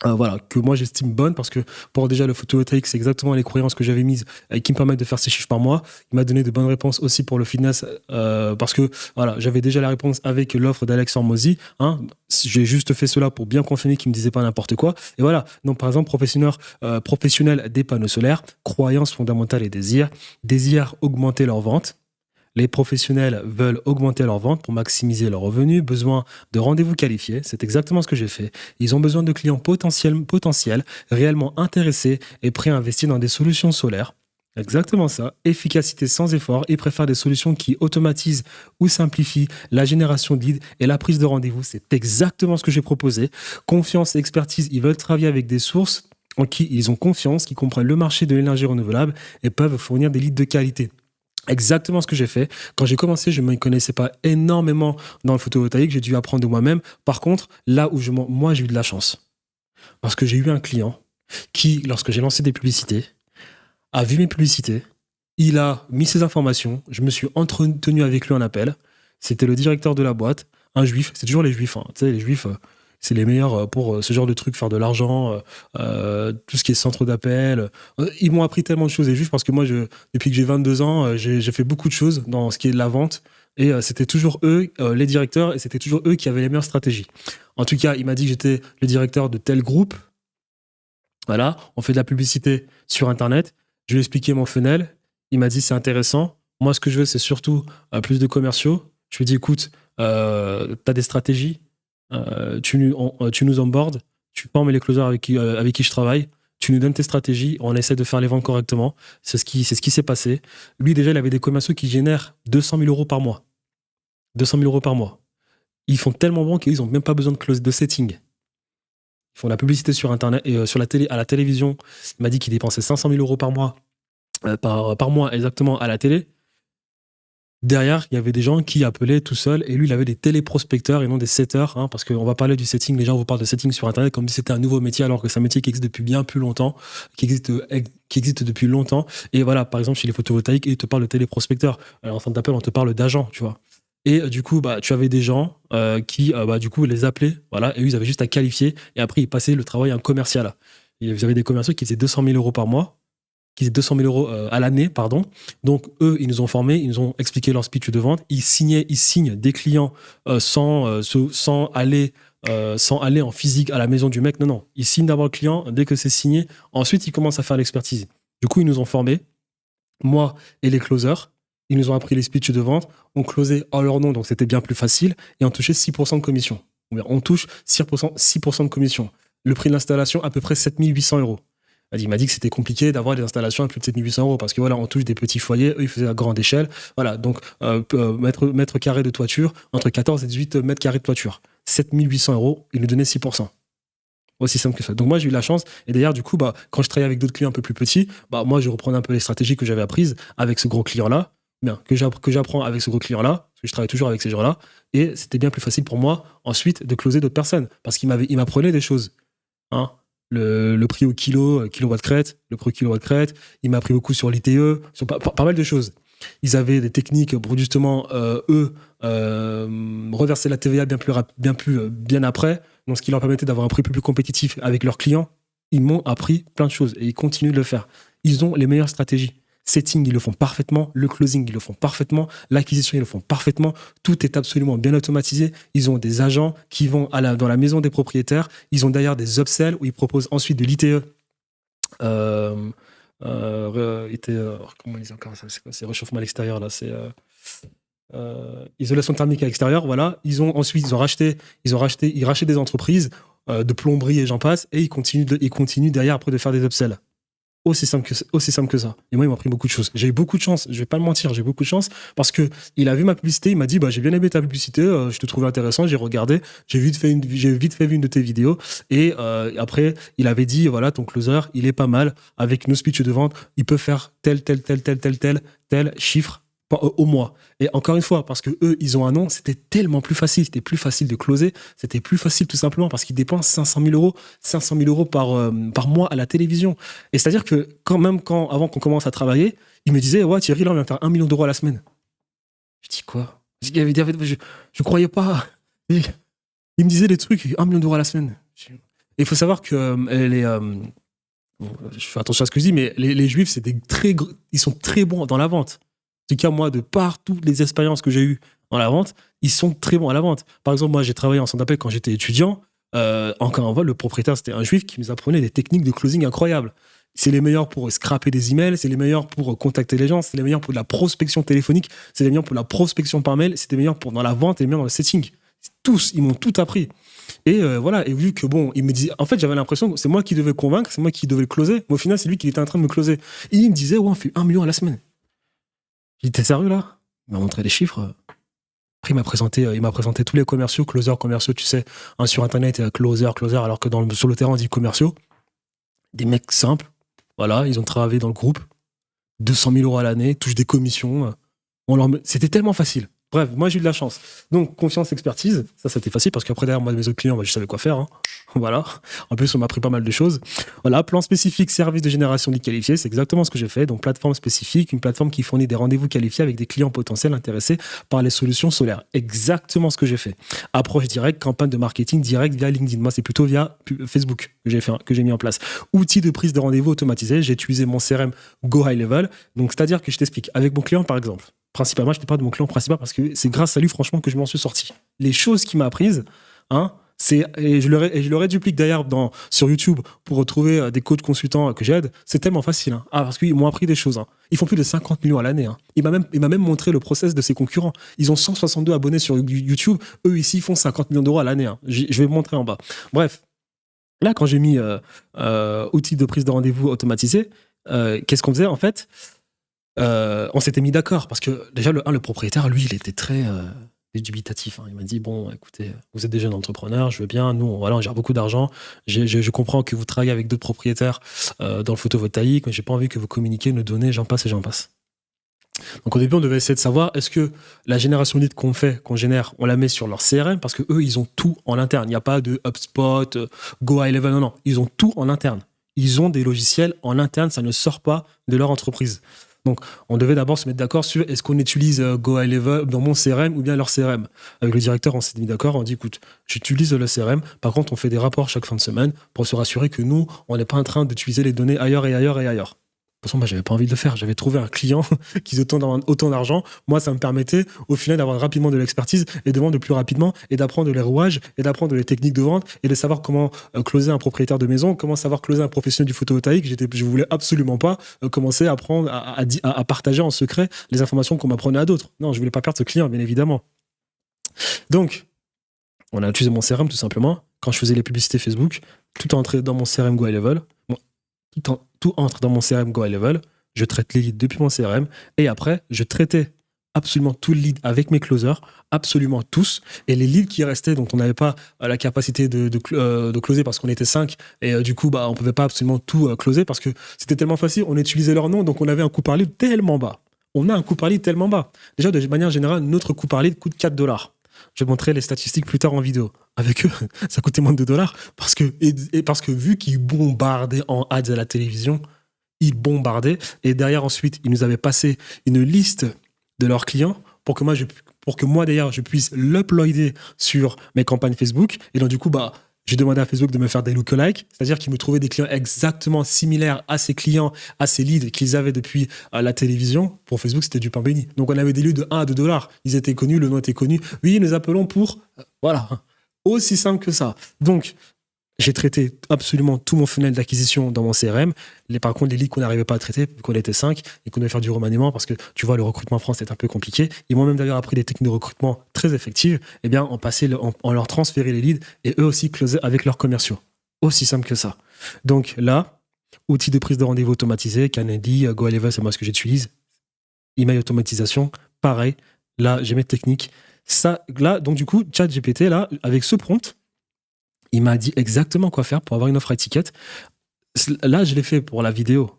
Voilà, que moi j'estime bonne parce que pour déjà le photovoltaïque, c'est exactement les croyances que j'avais mises et qui me permettent de faire ces chiffres par mois. Il m'a donné de bonnes réponses aussi pour le fitness parce que voilà, j'avais déjà la réponse avec l'offre d'Alex Hormozy. Hein. J'ai juste fait cela pour bien confirmer qu'il me disait pas n'importe quoi. Et voilà, donc par exemple, professionnel des panneaux solaires, croyances fondamentales et désir augmenter leur vente. Les professionnels veulent augmenter leurs ventes pour maximiser leurs revenus, besoin de rendez-vous qualifiés, c'est exactement ce que j'ai fait. Ils ont besoin de clients potentiels, réellement intéressés et prêts à investir dans des solutions solaires. Exactement ça. Efficacité sans effort. Ils préfèrent des solutions qui automatisent ou simplifient la génération de leads et la prise de rendez-vous. C'est exactement ce que j'ai proposé. Confiance et expertise. Ils veulent travailler avec des sources en qui ils ont confiance, qui comprennent le marché de l'énergie renouvelable et peuvent fournir des leads de qualité. Exactement ce que j'ai fait. Quand j'ai commencé, je ne me connaissais pas énormément dans le photovoltaïque. J'ai dû apprendre de moi-même. Par contre, là où moi, j'ai eu de la chance. Parce que j'ai eu un client qui, lorsque j'ai lancé des publicités, a vu mes publicités. Il a mis ses informations. Je me suis entretenu avec lui en appel. C'était le directeur de la boîte, un juif. C'est toujours les juifs. Hein. Tu sais, les juifs, c'est les meilleurs pour ce genre de trucs, faire de l'argent, tout ce qui est centre d'appel. Ils m'ont appris tellement de choses, les juifs, parce que moi, depuis que j'ai 22 ans, j'ai fait beaucoup de choses dans ce qui est de la vente. Et c'était toujours eux, les directeurs, et c'était toujours eux qui avaient les meilleures stratégies. En tout cas, il m'a dit que j'étais le directeur de tel groupe. Voilà, on fait de la publicité sur Internet. Je lui ai expliqué mon funnel. Il m'a dit c'est intéressant. Moi, ce que je veux, c'est surtout plus de commerciaux. Je lui ai dit écoute, tu as des stratégies. Tu nous onboardes, tu formes les closers avec qui je travaille, tu nous donnes tes stratégies, on essaie de faire les ventes correctement. C'est ce qui s'est passé. Lui, déjà, il avait des commerciaux qui génèrent 200 000 euros par mois. 200 000 euros par mois. Ils font tellement bon qu'ils n'ont même pas besoin de setting. Ils font la publicité sur Internet et à la télévision. Il m'a dit qu'il dépensait 500 000 euros par mois, par mois exactement à la télé. Derrière, il y avait des gens qui appelaient tout seuls et lui, il avait des téléprospecteurs et non des setters, hein, parce qu'on va parler du setting, les gens vous parlent de setting sur Internet comme si c'était un nouveau métier alors que c'est un métier qui existe depuis bien plus longtemps, qui existe depuis longtemps. Et voilà, par exemple, chez les photovoltaïques, ils te parlent de téléprospecteurs. Alors, en centre d'appel, on te parle d'agents, tu vois. Et du coup, tu avais des gens qui, du coup, les appelaient, voilà, et eux, ils avaient juste à qualifier et après, ils passaient le travail à un commercial. Et vous avez des commerciaux qui faisaient 200 000 euros par mois, qui faisaient 200 000 euros à l'année, pardon. Donc, eux, ils nous ont formés, ils nous ont expliqué leur speech de vente. Ils signent des clients sans aller en physique à la maison du mec. Non. Ils signent d'abord le client. Dès que c'est signé, ensuite, ils commencent à faire l'expertise. Du coup, ils nous ont formés, moi et les closers. Ils nous ont appris les speeches de vente. On closait en leur nom, donc c'était bien plus facile. Et on touchait 6% de commission. On touche 6% de commission. Le prix de l'installation, à peu près 7 800 euros. Il m'a dit que c'était compliqué d'avoir des installations à plus de 7 800 euros parce que voilà, on touche des petits foyers, eux ils faisaient à grande échelle. Voilà, donc mètre carré de toiture, entre 14 et 18 mètres carrés de toiture. 7 800 euros, ils nous donnaient 6%. Aussi simple que ça. Donc moi j'ai eu la chance et d'ailleurs du coup quand je travaillais avec d'autres clients un peu plus petits, moi je reprenais un peu les stratégies que j'avais apprises avec ce gros client-là, que j'apprends avec ce gros client-là, parce que je travaille toujours avec ces gens-là, et c'était bien plus facile pour moi ensuite de closer d'autres personnes parce qu'il m'apprenait des choses. Hein. Le prix au kilowatt crête, le prix au kilowatt crête. Il m'a appris beaucoup sur l'ITE, sur pas mal de choses. Ils avaient des techniques pour justement, reverser la TVA bien après, donc ce qui leur permettait d'avoir un prix plus compétitif avec leurs clients. Ils m'ont appris plein de choses et ils continuent de le faire. Ils ont les meilleures stratégies. Setting, ils le font parfaitement. Le closing, ils le font parfaitement. L'acquisition, ils le font parfaitement. Tout est absolument bien automatisé. Ils ont des agents qui vont dans la maison des propriétaires. Ils ont d'ailleurs des upsells où ils proposent ensuite de l'ITE. Comment ils disent encore ça? C'est quoi? C'est réchauffement à l'extérieur, là. C'est isolation thermique à l'extérieur. Voilà. Ils rachètent des entreprises de plomberie et j'en passe. Et ils continuent derrière après de faire des upsells. Aussi simple que ça. Et moi, il m'a appris beaucoup de choses. J'ai eu beaucoup de chance. Je vais pas le mentir, j'ai eu beaucoup de chance parce que il a vu ma publicité. Il m'a dit, bah, j'ai bien aimé ta publicité. Je te trouvais intéressant. J'ai regardé. J'ai vite fait une de tes vidéos. Et après, il avait dit, voilà, ton closer, il est pas mal. Avec nos speeches de vente, il peut faire tel chiffre au mois. Et encore une fois, parce que eux, ils ont un nom, c'était tellement plus facile. C'était plus facile de closer. C'était plus facile tout simplement parce qu'ils dépensent 500 000 euros par mois à la télévision. Et c'est-à-dire que avant qu'on commence à travailler, il me disait, ouais, Thierry, là, on vient faire 1 million d'euros à la semaine. Je dis quoi? Je croyais pas. Il me disait des trucs, 1 million d'euros à la semaine. Et il faut savoir que je fais attention à ce que je dis, mais les Juifs, ils sont très bons dans la vente. En tout cas, moi, de par toutes les expériences que j'ai eues dans la vente, ils sont très bons à la vente. Par exemple, moi, j'ai travaillé en centre d'appel quand j'étais étudiant. Encore une fois, le propriétaire, c'était un Juif qui nous apprenait des techniques de closing incroyables. C'est les meilleurs pour scraper des emails, c'est les meilleurs pour contacter les gens, c'est les meilleurs pour de la prospection téléphonique, c'est les meilleurs pour la prospection par mail, c'est les meilleurs pour dans la vente et les meilleurs dans le setting. Tous, ils m'ont tout appris. Et voilà, et vu que bon, il me disait, en fait, j'avais l'impression que c'est moi qui devais convaincre, c'est moi qui devais le closer, mais au final, c'est lui qui était en train de me closer. Et il me disait, ouais, on fait 1 million à la semaine. J'étais sérieux là? Il m'a montré les chiffres. Après, il m'a présenté tous les commerciaux, closers commerciaux, tu sais, sur Internet, il y a closer, alors que sur le terrain, on dit commerciaux. Des mecs simples, voilà, ils ont travaillé dans le groupe, 200 000 euros à l'année, touchent des commissions. C'était tellement facile. Bref, moi j'ai eu de la chance. Donc, confiance, expertise, ça c'était facile parce qu'après, derrière moi, mes autres clients, je savais quoi faire. Hein. Voilà. En plus, on m'a appris pas mal de choses. Voilà, plan spécifique, service de génération de leads qualifiés, c'est exactement ce que j'ai fait. Donc, plateforme spécifique, une plateforme qui fournit des rendez-vous qualifiés avec des clients potentiels intéressés par les solutions solaires. Exactement ce que j'ai fait. Approche directe, campagne de marketing direct via LinkedIn. Moi, c'est plutôt via Facebook que j'ai mis en place. Outil de prise de rendez-vous automatisé. J'ai utilisé mon CRM Go High Level. Donc, c'est-à-dire que je t'explique. Avec mon client, par exemple, principalement, je ne parle pas de mon client principal parce que c'est grâce à lui, franchement, que je m'en suis sorti. Les choses qu'il m'a apprises, hein, et je le réduplique d'ailleurs sur YouTube pour retrouver des coachs consultants que j'aide, c'est tellement facile. Hein. Ah, parce qu'ils m'ont appris des choses. Hein. Ils font plus de 50 millions à l'année. Hein. Il m'a même montré le process de ses concurrents. Ils ont 162 abonnés sur YouTube. Eux, ici, ils font 50 millions d'euros à l'année. Hein. Je vais vous montrer en bas. Bref, là, quand j'ai mis outil de prise de rendez-vous automatisé, qu'est-ce qu'on faisait en fait? On s'était mis d'accord parce que déjà le propriétaire, lui, il était très dubitatif. Hein. Il m'a dit bon, écoutez, vous êtes des jeunes entrepreneurs, je veux bien. Nous, voilà, on gère beaucoup d'argent. Je comprends que vous travaillez avec d'autres propriétaires dans le photovoltaïque, mais j'ai pas envie que vous communiquiez nos données. J'en passe. Donc au début, on devait essayer de savoir est-ce que la génération lead qu'on génère, on la met sur leur CRM parce que eux, ils ont tout en interne. Il n'y a pas de HubSpot, Go High Level. Non, ils ont tout en interne. Ils ont des logiciels en interne. Ça ne sort pas de leur entreprise. Donc, on devait d'abord se mettre d'accord sur est-ce qu'on utilise Go High Level dans mon CRM ou bien leur CRM. Avec le directeur, on s'est mis d'accord, on dit écoute, j'utilise le CRM, par contre, on fait des rapports chaque fin de semaine pour se rassurer que nous, on n'est pas en train d'utiliser les données ailleurs et ailleurs et ailleurs. De toute façon, j'avais pas envie de le faire. J'avais trouvé un client qui faisait autant d'argent. Moi, ça me permettait, au final, d'avoir rapidement de l'expertise et de vendre plus rapidement et d'apprendre les rouages et d'apprendre les techniques de vente et de savoir comment closer un propriétaire de maison, comment savoir closer un professionnel du photovoltaïque. Je voulais absolument pas commencer à apprendre à partager en secret les informations qu'on m'apprenait à d'autres. Non, je voulais pas perdre ce client, bien évidemment. Donc, on a utilisé mon CRM tout simplement. Quand je faisais les publicités Facebook, tout entrait dans mon CRM Go High Level. Tout entre dans mon CRM Go High Level, je traite les leads depuis mon CRM, et après, je traitais absolument tout le lead avec mes closers, absolument tous, et les leads qui restaient, dont on n'avait pas la capacité de closer parce qu'on était 5, et du coup, on ne pouvait pas absolument tout closer parce que c'était tellement facile, on utilisait leur nom, donc on avait un coût par lead tellement bas. On a un coût par lead tellement bas. Déjà, de manière générale, notre coût par lead coûte $4. Je vais montrer les statistiques plus tard en vidéo. Avec eux, ça coûtait moins de $, parce que vu qu'ils bombardaient en ads à la télévision, ils bombardaient, et derrière ensuite, ils nous avaient passé une liste de leurs clients pour que moi d'ailleurs, je puisse l'uploader sur mes campagnes Facebook. Et donc du coup, j'ai demandé à Facebook de me faire des lookalikes, c'est-à-dire qu'ils me trouvaient des clients exactement similaires à ces clients, à ces leads qu'ils avaient depuis la télévision. Pour Facebook, c'était du pain béni. Donc, on avait des leads de 1 à $2. Ils étaient connus, le nom était connu. Oui, nous appelons pour... Voilà. Aussi simple que ça. Donc, j'ai traité absolument tout mon funnel d'acquisition dans mon CRM. Par contre, les leads qu'on n'arrivait pas à traiter, vu qu'on était 5 et qu'on devait faire du remaniement, parce que tu vois, le recrutement en France est un peu compliqué. Ils m'ont même d'ailleurs appris des techniques de recrutement très effectives. Eh bien, on leur transférait les leads et eux aussi closaient avec leurs commerciaux. Aussi simple que ça. Donc là, Outils de prise de rendez-vous automatisé, Calendly, GoEleven, c'est moi ce que j'utilise. Email automatisation, pareil. Là, j'ai mes techniques. Ça, là, donc du coup, ChatGPT, là, avec ce prompt, il m'a dit exactement quoi faire pour avoir une offre à étiquette. Là, je l'ai fait pour la vidéo,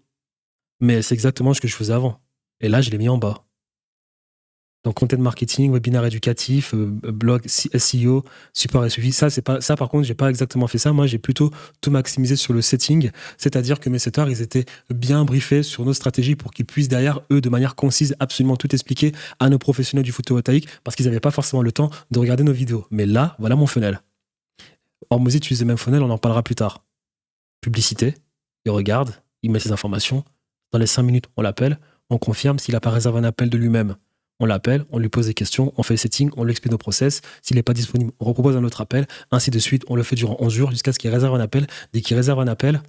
mais c'est exactement ce que je faisais avant. Et là, je l'ai mis en bas. Donc, content marketing, webinaire éducatif, blog, SEO, support et suivi. Ça, c'est pas, ça, par contre, j'ai pas exactement fait ça. Moi, j'ai plutôt tout maximisé sur le setting. C'est-à-dire que mes setters, ils étaient bien briefés sur nos stratégies pour qu'ils puissent derrière, eux, de manière concise, absolument tout expliquer à nos professionnels du photovoltaïque parce qu'ils n'avaient pas forcément le temps de regarder nos vidéos. Mais là, voilà mon funnel. Hormozy utilise le même funnel, on en parlera plus tard. Publicité, il regarde, il met ses informations. Dans les 5 minutes, on l'appelle, on confirme s'il n'a pas réservé un appel de lui-même. On l'appelle, on lui pose des questions, on fait le setting, on lui explique nos process. S'il n'est pas disponible, on repropose un autre appel, ainsi de suite. On le fait durant 11 jours jusqu'à ce qu'il réserve un appel. Dès qu'il réserve un appel,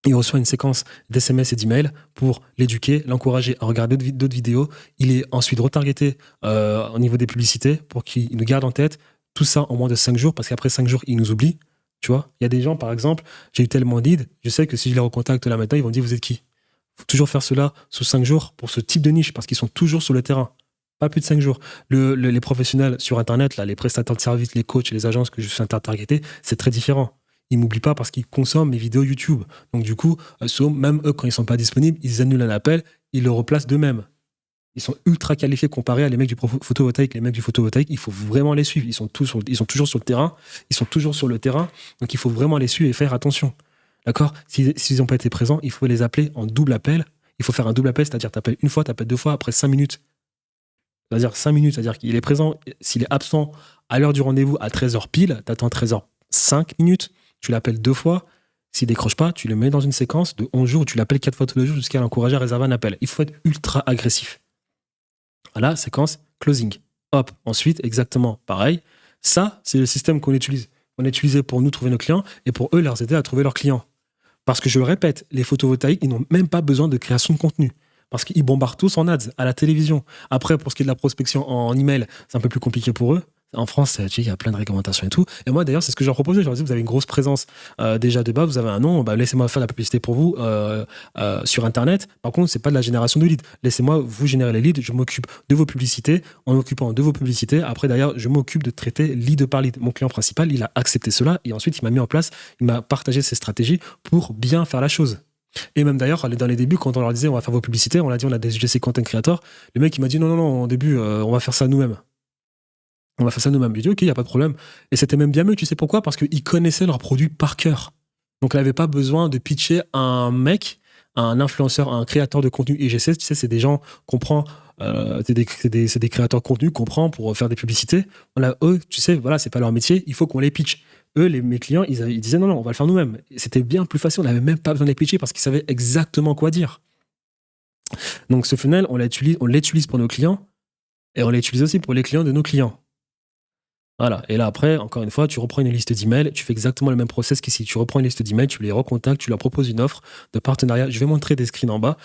il reçoit une séquence d'SMS et d'emails pour l'éduquer, l'encourager à regarder d'autres vidéos. Il est ensuite retargeté au niveau des publicités pour qu'il nous garde en tête. Tout ça en moins de 5 jours, parce qu'après 5 jours, il nous oublie. Tu vois, il y a des gens, par exemple, j'ai eu tellement de leads, je sais que si je les recontacte là maintenant, ils vont me dire, vous êtes qui? Il faut toujours faire cela sous 5 jours pour ce type de niche, parce qu'ils sont toujours sur le terrain. Pas plus de 5 jours. Les professionnels sur Internet, là, les prestataires de services, les coachs et les agences que je suis intertargeté, c'est très différent. Ils ne m'oublient pas parce qu'ils consomment mes vidéos YouTube. Donc du coup, même eux, quand ils ne sont pas disponibles, ils annulent un appel, ils le replacent d'eux-mêmes. Ils sont ultra qualifiés comparés à les mecs du photovoltaïque. Les mecs du photovoltaïque, il faut vraiment les suivre. Ils sont toujours sur le terrain. Ils sont toujours sur le terrain. Donc il faut vraiment les suivre et faire attention. D'accord? S'ils n'ont pas été présents, il faut les appeler en double appel. Il faut faire un double appel, c'est-à-dire tu appelles une fois, tu appelles 2 fois, après 5 minutes. C'est-à-dire 5 minutes, c'est-à-dire qu'il est présent. S'il est absent à l'heure du rendez-vous à 13h pile, tu attends 13h 5 minutes, tu l'appelles 2 fois. S'il décroche pas, tu le mets dans une séquence de 11 jours où tu l'appelles 4 fois tous les jours jusqu'à l'encourager à réserver un appel. Il faut être ultra agressif. Voilà, séquence closing. Hop, ensuite, exactement pareil. Ça, c'est le système qu'on utilise. On a utilisé pour nous trouver nos clients et pour eux, leur aider à trouver leurs clients. Parce que je le répète, les photovoltaïques, ils n'ont même pas besoin de création de contenu. Parce qu'ils bombardent tous en ads, à la télévision. Après, pour ce qui est de la prospection en email, c'est un peu plus compliqué pour eux. En France, il y a plein de réglementations et tout. Et moi, d'ailleurs, c'est ce que je leur proposais. Je leur disais, vous avez une grosse présence déjà de base, vous avez un nom, laissez-moi faire la publicité pour vous sur Internet. Par contre, c'est pas de la génération de leads. Laissez-moi vous générer les leads. Je m'occupe de vos publicités. En m'occupant de vos publicités, après, d'ailleurs, je m'occupe de traiter lead par lead. Mon client principal, il a accepté cela et ensuite, il m'a mis en place, il m'a partagé ses stratégies pour bien faire la chose. Et même d'ailleurs, dans les débuts, quand on leur disait on va faire vos publicités, on l'a dit on a des UGC content creators, le mec il m'a dit non, au début, on va faire ça nous-mêmes. On va faire ça nous-mêmes. J'ai dit ok, il n'y a pas de problème. Et c'était même bien mieux, tu sais pourquoi? Parce qu'ils connaissaient leurs produits par cœur. Donc, il n'avait pas besoin de pitcher un mec, un influenceur, un créateur de contenu IGC. Tu sais, c'est des gens qu'on prend, c'est des créateurs de contenu qu'on prend pour faire des publicités. Eux, tu sais, voilà, c'est pas leur métier, il faut qu'on les pitch. Eux, mes clients, ils disaient non, on va le faire nous-mêmes. C'était bien plus facile, on n'avait même pas besoin de les pitcher parce qu'ils savaient exactement quoi dire. Donc, ce funnel, on l'utilise pour nos clients et on l'utilise aussi pour les clients de nos clients. Voilà. Et là, après, encore une fois, tu reprends une liste d'emails, tu fais exactement le même process qu'ici. Tu reprends une liste d'emails, tu les recontactes, tu leur proposes une offre de partenariat. Je vais montrer des screens en bas.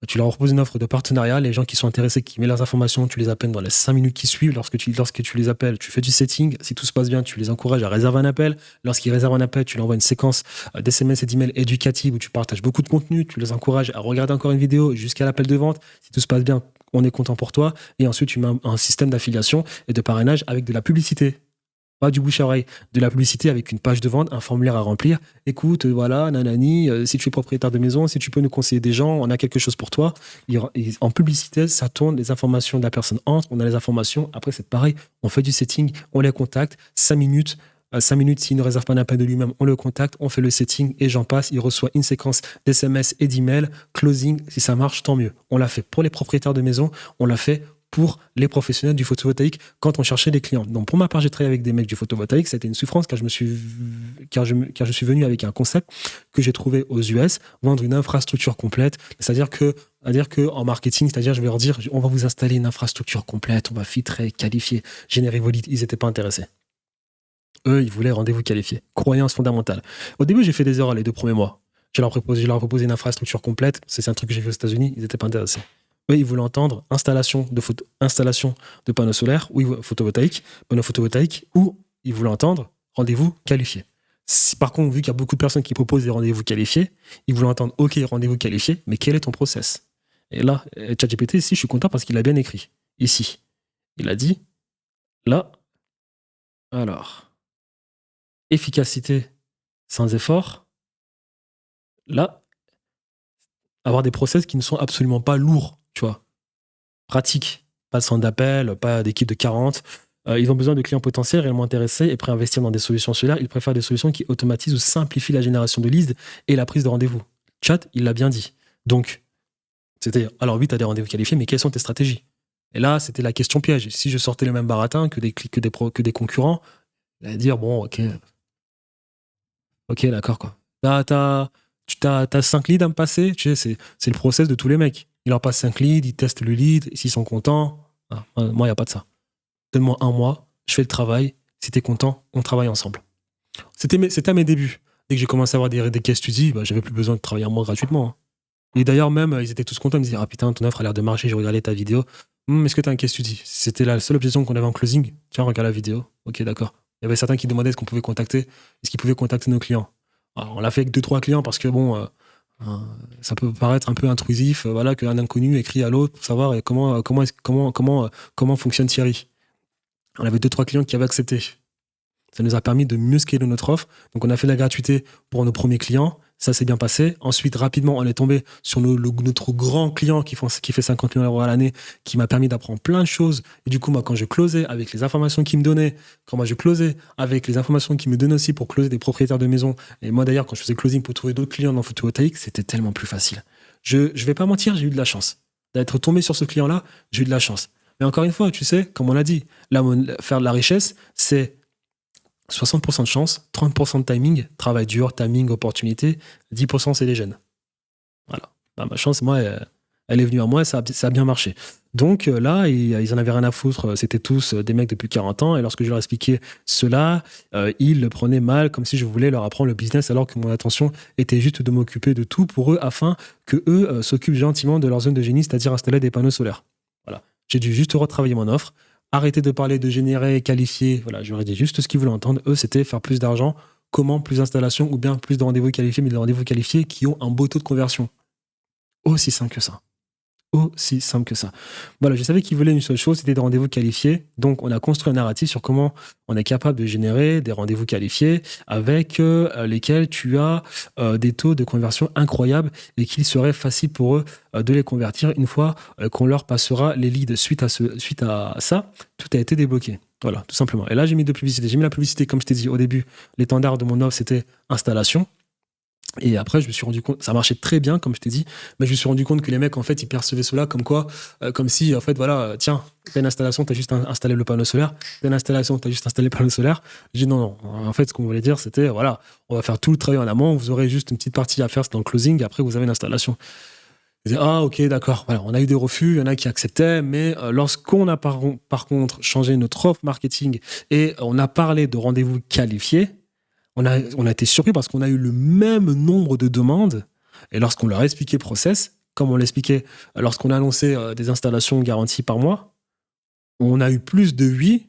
Tu leur proposes une offre de partenariat. Les gens qui sont intéressés, qui mettent leurs informations, tu les appelles dans les 5 minutes qui suivent. Lorsque tu les appelles, tu fais du setting. Si tout se passe bien, tu les encourages à réserver un appel. Lorsqu'ils réservent un appel, tu leur envoies une séquence d'SMS et d'emails éducatifs où tu partages beaucoup de contenu. Tu les encourages à regarder encore une vidéo jusqu'à l'appel de vente. Si tout se passe bien, on est content pour toi. Et ensuite, tu mets un système d'affiliation et de parrainage avec de la publicité. Pas du bouche à oreille, de la publicité avec une page de vente, un formulaire à remplir. Écoute, voilà, nanani, si tu es propriétaire de maison, si tu peux nous conseiller des gens, on a quelque chose pour toi. En publicité, ça tourne, les informations de la personne entrent, on a les informations. Après, c'est pareil, on fait du setting, on les contacte, 5 minutes. 5 minutes, s'il ne réserve pas un appel de lui-même, on le contacte, on fait le setting et j'en passe. Il reçoit une séquence d'SMS et d'emails. Closing, si ça marche, tant mieux. On l'a fait pour les propriétaires de maison, on l'a fait pour les professionnels du photovoltaïque quand on cherchait des clients. Donc pour ma part, j'ai travaillé avec des mecs du photovoltaïque. Ça a été une souffrance car je suis venu avec un concept que j'ai trouvé aux US, vendre une infrastructure complète. C'est-à-dire que en marketing, c'est-à-dire je vais leur dire, on va vous installer une infrastructure complète, on va filtrer, qualifier, générer vos leads. Ils n'étaient pas intéressés. Eux, ils voulaient rendez-vous qualifié. Croyance fondamentale. Au début, j'ai fait des erreurs les 2 premiers mois. Je leur ai proposé une infrastructure complète. C'est un truc que j'ai vu aux États-Unis. Ils n'étaient pas intéressés. Eux, ils voulaient entendre installation de panneaux solaires, ou panneaux photovoltaïques, ou ils voulaient entendre rendez-vous qualifié. Par contre, vu qu'il y a beaucoup de personnes qui proposent des rendez-vous qualifiés, ils voulaient entendre OK, rendez-vous qualifié, mais quel est ton process? Et là, ChatGPT, ici, je suis content parce qu'il a bien écrit. Ici, il a dit, là, alors, efficacité sans effort. Là, avoir des process qui ne sont absolument pas lourds, tu vois. Pratique, pas de centre d'appel, pas d'équipe de 40. Ils ont besoin de clients potentiels réellement intéressés et prêts à investir dans des solutions solaires. Ils préfèrent des solutions qui automatisent ou simplifient la génération de leads et la prise de rendez-vous. Chat, il l'a bien dit. Donc, c'était, alors oui, tu as des rendez-vous qualifiés, mais quelles sont tes stratégies? Et là, c'était la question piège. Si je sortais le même baratin que des concurrents, il allait dire, bon, ok, d'accord, quoi. T'as 5 leads à me passer, tu sais, c'est le process de tous les mecs. Il leur passe 5 leads, ils testent le lead, et s'ils sont contents, moi, il n'y a pas de ça. Donne-moi 1 mois, je fais le travail, si t'es content, on travaille ensemble. C'était à mes débuts. Dès que j'ai commencé à avoir des case studies, j'avais plus besoin de travailler un mois gratuitement. Hein. Et d'ailleurs, même, ils étaient tous contents, ils me disaient, ah putain, ton offre a l'air de marcher, j'ai regardé ta vidéo. Est-ce que t'as un case study? C'était la seule objection qu'on avait en closing. Tiens, regarde la vidéo. Ok, d'accord. Il y avait certains qui demandaient est-ce qu'ils pouvaient contacter nos clients. Alors, on l'a fait avec 2-3 clients parce que bon, ça peut paraître un peu intrusif, voilà, qu'un inconnu écrit à l'autre pour savoir comment fonctionne Thierry. On avait 2-3 clients qui avaient accepté. Ça nous a permis de mieux scaler notre offre. Donc, on a fait la gratuité pour nos premiers clients. Ça s'est bien passé. Ensuite, rapidement, on est tombé sur notre grand client qui fait 50 000 € à l'année, qui m'a permis d'apprendre plein de choses. Et du coup, moi, quand je closais avec les informations qu'il me donnait, avec les informations qu'il me donnait aussi pour closer des propriétaires de maisons, et moi d'ailleurs, quand je faisais closing pour trouver d'autres clients dans photovoltaïque, c'était tellement plus facile. Je vais pas mentir, j'ai eu de la chance. D'être tombé sur ce client-là, j'ai eu de la chance. Mais encore une fois, tu sais, comme on l'a dit, faire de la richesse, c'est 60% de chance, 30% de timing, travail dur, timing, opportunité, 10% c'est les gènes. Voilà. Ma chance, moi, elle est venue à moi, ça a bien marché. Donc là, ils en avaient rien à foutre, c'était tous des mecs depuis 40 ans, et lorsque je leur expliquais cela, ils le prenaient mal, comme si je voulais leur apprendre le business, alors que mon intention était juste de m'occuper de tout pour eux, afin que eux s'occupent gentiment de leur zone de génie, c'est-à-dire installer des panneaux solaires. Voilà. J'ai dû juste retravailler mon offre, arrêter de parler de générer, qualifier, voilà, j'aurais dit juste ce qu'ils voulaient entendre. Eux, c'était faire plus d'argent, comment, plus d'installations, ou bien plus de rendez-vous qualifiés, mais des rendez-vous qualifiés qui ont un beau taux de conversion. Aussi simple que ça. Aussi simple que ça. Voilà, je savais qu'ils voulaient une seule chose, c'était des rendez-vous qualifiés. Donc, on a construit un narratif sur comment on est capable de générer des rendez-vous qualifiés avec lesquels tu as des taux de conversion incroyables et qu'il serait facile pour eux de les convertir une fois qu'on leur passera les leads. Suite à ça, tout a été débloqué. Voilà, tout simplement. Et là, j'ai mis de publicité. J'ai mis la publicité, comme je t'ai dit au début, l'étendard de mon offre, c'était installation. Et après, je me suis rendu compte, ça marchait très bien, comme je t'ai dit, mais je me suis rendu compte que les mecs, en fait, ils percevaient cela comme quoi, comme si, en fait, voilà, tiens, t'as une installation, t'as juste installé le panneau solaire, t'as une installation, t'as juste installé le panneau solaire. J'ai dit non. En fait, ce qu'on voulait dire, c'était, voilà, on va faire tout le travail en amont, vous aurez juste une petite partie à faire, c'est dans le closing, et après, vous avez une installation. Je disais, ah, ok, d'accord. Voilà, on a eu des refus, il y en a qui acceptaient, mais lorsqu'on a par contre changé notre offre marketing et on a parlé de rendez-vous qualifiés, on a été surpris parce qu'on a eu le même nombre de demandes. Et lorsqu'on leur a expliqué le process, comme on l'expliquait lorsqu'on a annoncé des installations garanties par mois, on a eu plus de oui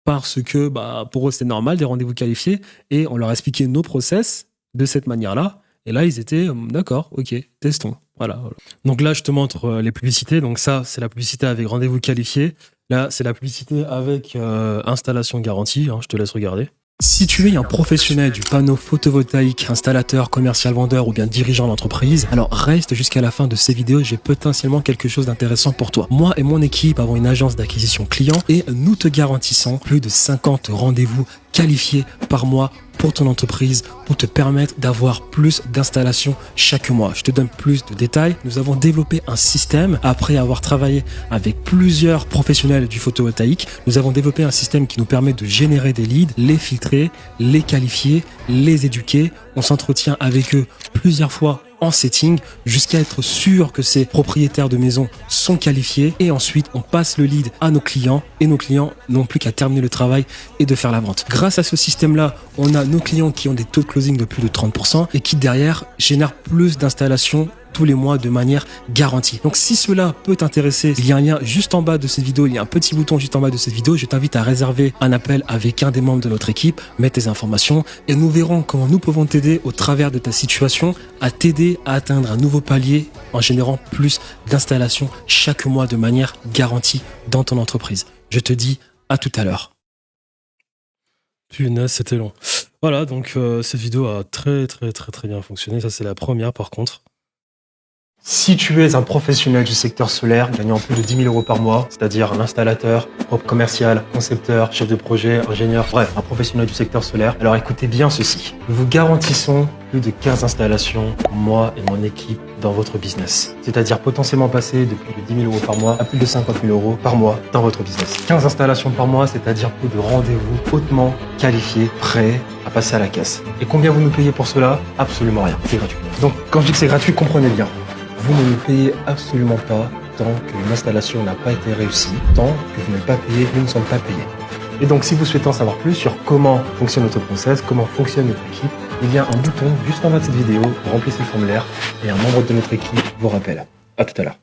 parce que pour eux, c'est normal, des rendez-vous qualifiés. Et on leur a expliqué nos process de cette manière-là. Et là, ils étaient d'accord, ok, testons. Voilà. Donc là, je te montre les publicités. Donc ça, c'est la publicité avec rendez-vous qualifié. Là, c'est la publicité avec installation garantie. Je te laisse regarder. Si tu es un professionnel du panneau photovoltaïque, installateur, commercial, vendeur ou bien dirigeant d'entreprise, alors reste jusqu'à la fin de ces vidéos, j'ai potentiellement quelque chose d'intéressant pour toi. Moi et mon équipe avons une agence d'acquisition client et nous te garantissons plus de 50 rendez-vous qualifiés par mois pour ton entreprise, pour te permettre d'avoir plus d'installations chaque mois. Je te donne plus de détails. Nous avons développé un système, après avoir travaillé avec plusieurs professionnels du photovoltaïque, nous avons développé un système qui nous permet de générer des leads, les filtrer, les qualifier, les éduquer. On s'entretient avec eux plusieurs fois en setting jusqu'à être sûr que ces propriétaires de maison sont qualifiés et ensuite on passe le lead à nos clients et nos clients n'ont plus qu'à terminer le travail et de faire la vente. Grâce à ce système-là, on a nos clients qui ont des taux de closing de plus de 30% et qui derrière génèrent plus d'installations tous les mois de manière garantie. Donc si cela peut t'intéresser, il y a un lien juste en bas de cette vidéo, il y a un petit bouton juste en bas de cette vidéo. Je t'invite à réserver un appel avec un des membres de notre équipe, mets tes informations et nous verrons comment nous pouvons t'aider au travers de ta situation à t'aider à atteindre un nouveau palier en générant plus d'installations chaque mois de manière garantie dans ton entreprise. Je te dis à tout à l'heure. Punaise, c'était long. Voilà, donc cette vidéo a très bien fonctionné. Ça, c'est la première par contre. Si tu es un professionnel du secteur solaire gagnant plus de 10 000 € par mois, c'est-à-dire un installateur, commercial, concepteur, chef de projet, ingénieur, bref, un professionnel du secteur solaire, alors écoutez bien ceci. Nous vous garantissons plus de 15 installations, moi et mon équipe, dans votre business. C'est-à-dire potentiellement passer de plus de 10 000 € par mois à plus de 50 000 € par mois dans votre business. 15 installations par mois, c'est-à-dire plus de rendez-vous hautement qualifiés, prêts à passer à la caisse. Et combien vous nous payez pour cela? Absolument rien, c'est gratuit. Donc quand je dis que c'est gratuit, comprenez bien. Vous ne nous payez absolument pas tant qu'une installation n'a pas été réussie, tant que vous n'êtes pas payé, nous ne sommes pas payés. Et donc, si vous souhaitez en savoir plus sur comment fonctionne notre process, comment fonctionne notre équipe, il y a un bouton juste en bas de cette vidéo, vous remplissez le formulaire et un membre de notre équipe vous rappelle. À tout à l'heure.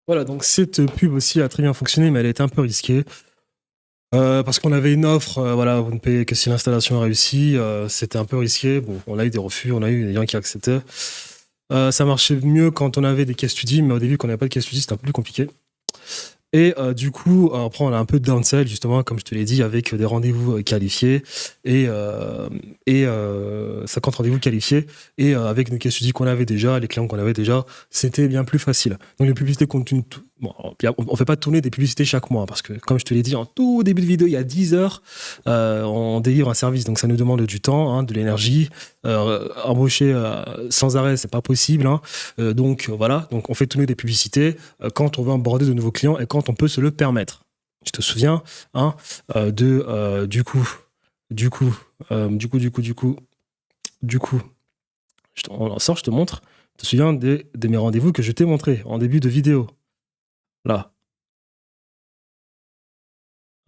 Voilà, donc cette pub aussi a très bien fonctionné, mais elle était un peu risquée. Parce qu'on avait une offre, voilà, vous ne payez que si l'installation est réussie, c'était un peu risqué. Bon, on a eu des refus, on a eu des gens qui acceptaient. Ça marchait mieux quand on avait des case studies, mais au début, quand on n'avait pas de case studies, c'était un peu plus compliqué. Et du coup, après, on a un peu de downsell, justement, comme je te l'ai dit, avec des rendez-vous qualifiés et 50 rendez-vous qualifiés. Et avec nos case studies qu'on avait déjà, les clients qu'on avait déjà, c'était bien plus facile. Donc, les publicités continuent. Bon, on ne fait pas tourner des publicités chaque mois parce que, comme je te l'ai dit en tout début de vidéo, il y a 10 heures, on délivre un service. Donc, ça nous demande du temps, hein, de l'énergie. Embaucher sans arrêt, c'est pas possible. Hein. Donc, voilà. Donc, on fait tourner des publicités quand on veut aborder de nouveaux clients et quand on peut se le permettre. Je te souviens, hein, du coup, on en sort, je te montre. Tu te souviens de mes rendez-vous que je t'ai montré en début de vidéo. Là.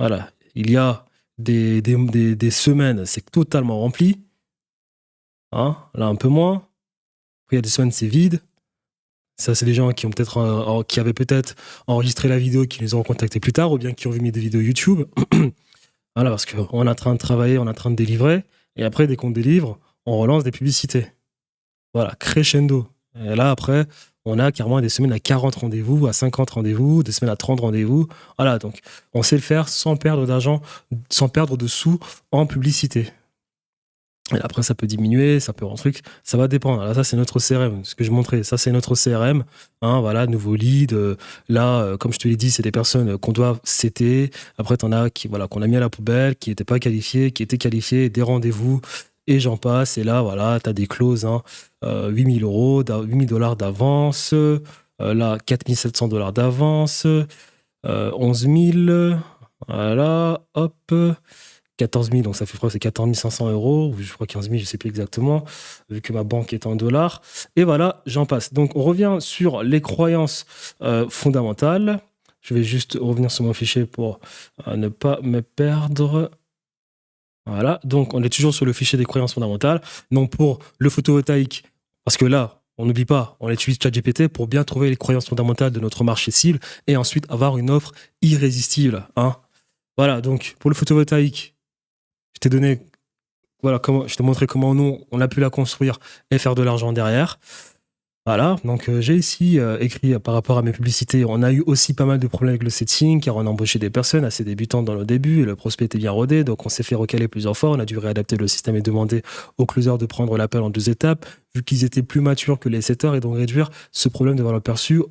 Voilà. Il y a des semaines, c'est totalement rempli. Hein, là, un peu moins. Après, il y a des semaines, c'est vide. Ça, c'est des gens qui ont peut-être, qui avaient peut-être enregistré la vidéo, qui nous ont contactés plus tard, ou bien qui ont vu mes vidéos YouTube. Voilà, parce qu'on est en train de travailler, on est en train de délivrer. Et après, dès qu'on délivre, on relance des publicités. Voilà, crescendo. Et là, après, on a carrément des semaines à 40 rendez-vous, à 50 rendez-vous, des semaines à 30 rendez-vous. Voilà, donc on sait le faire sans perdre d'argent, sans perdre de sous en publicité. Et après, ça peut diminuer, ça peut rentrer, ça va dépendre. Là, ça, c'est notre CRM, ce que je montrais. Ça, c'est notre CRM. Hein, voilà, nouveau lead. Là, comme je te l'ai dit, c'est des personnes qu'on doit CT. Après, t'en as qui, voilà, qu'on a mis à la poubelle, qui n'étaient pas qualifiés, qui étaient qualifiés, des rendez-vous, et j'en passe. Et là, voilà, t'as des clauses, hein, 8 000 €, 8 000 $ d'avance. Là, 4 700 $ d'avance. 11 000. Voilà, hop. 14 000, donc ça fait, je crois que c'est 14 500 €, ou je crois 15 000, je ne sais plus exactement, vu que ma banque est en dollars. Et voilà, j'en passe. Donc, on revient sur les croyances fondamentales. Je vais juste revenir sur mon fichier pour ne pas me perdre. Voilà, donc on est toujours sur le fichier des croyances fondamentales. Donc, pour le photovoltaïque, parce que là, on n'oublie pas, on utilise ChatGPT pour bien trouver les croyances fondamentales de notre marché cible et ensuite avoir une offre irrésistible. Hein. Voilà, donc pour le photovoltaïque, je t'ai donné, voilà, je t'ai montré comment nous, on a pu la construire et faire de l'argent derrière. Voilà, donc j'ai ici écrit par rapport à mes publicités. On a eu aussi pas mal de problèmes avec le setting, car on a embauché des personnes assez débutantes dans le début et le prospect était bien rodé, donc on s'est fait recaler plusieurs fois. On a dû réadapter le système et demander aux closers de prendre l'appel en 2 étapes, vu qu'ils étaient plus matures que les setters et donc réduire ce problème de valeur perçue.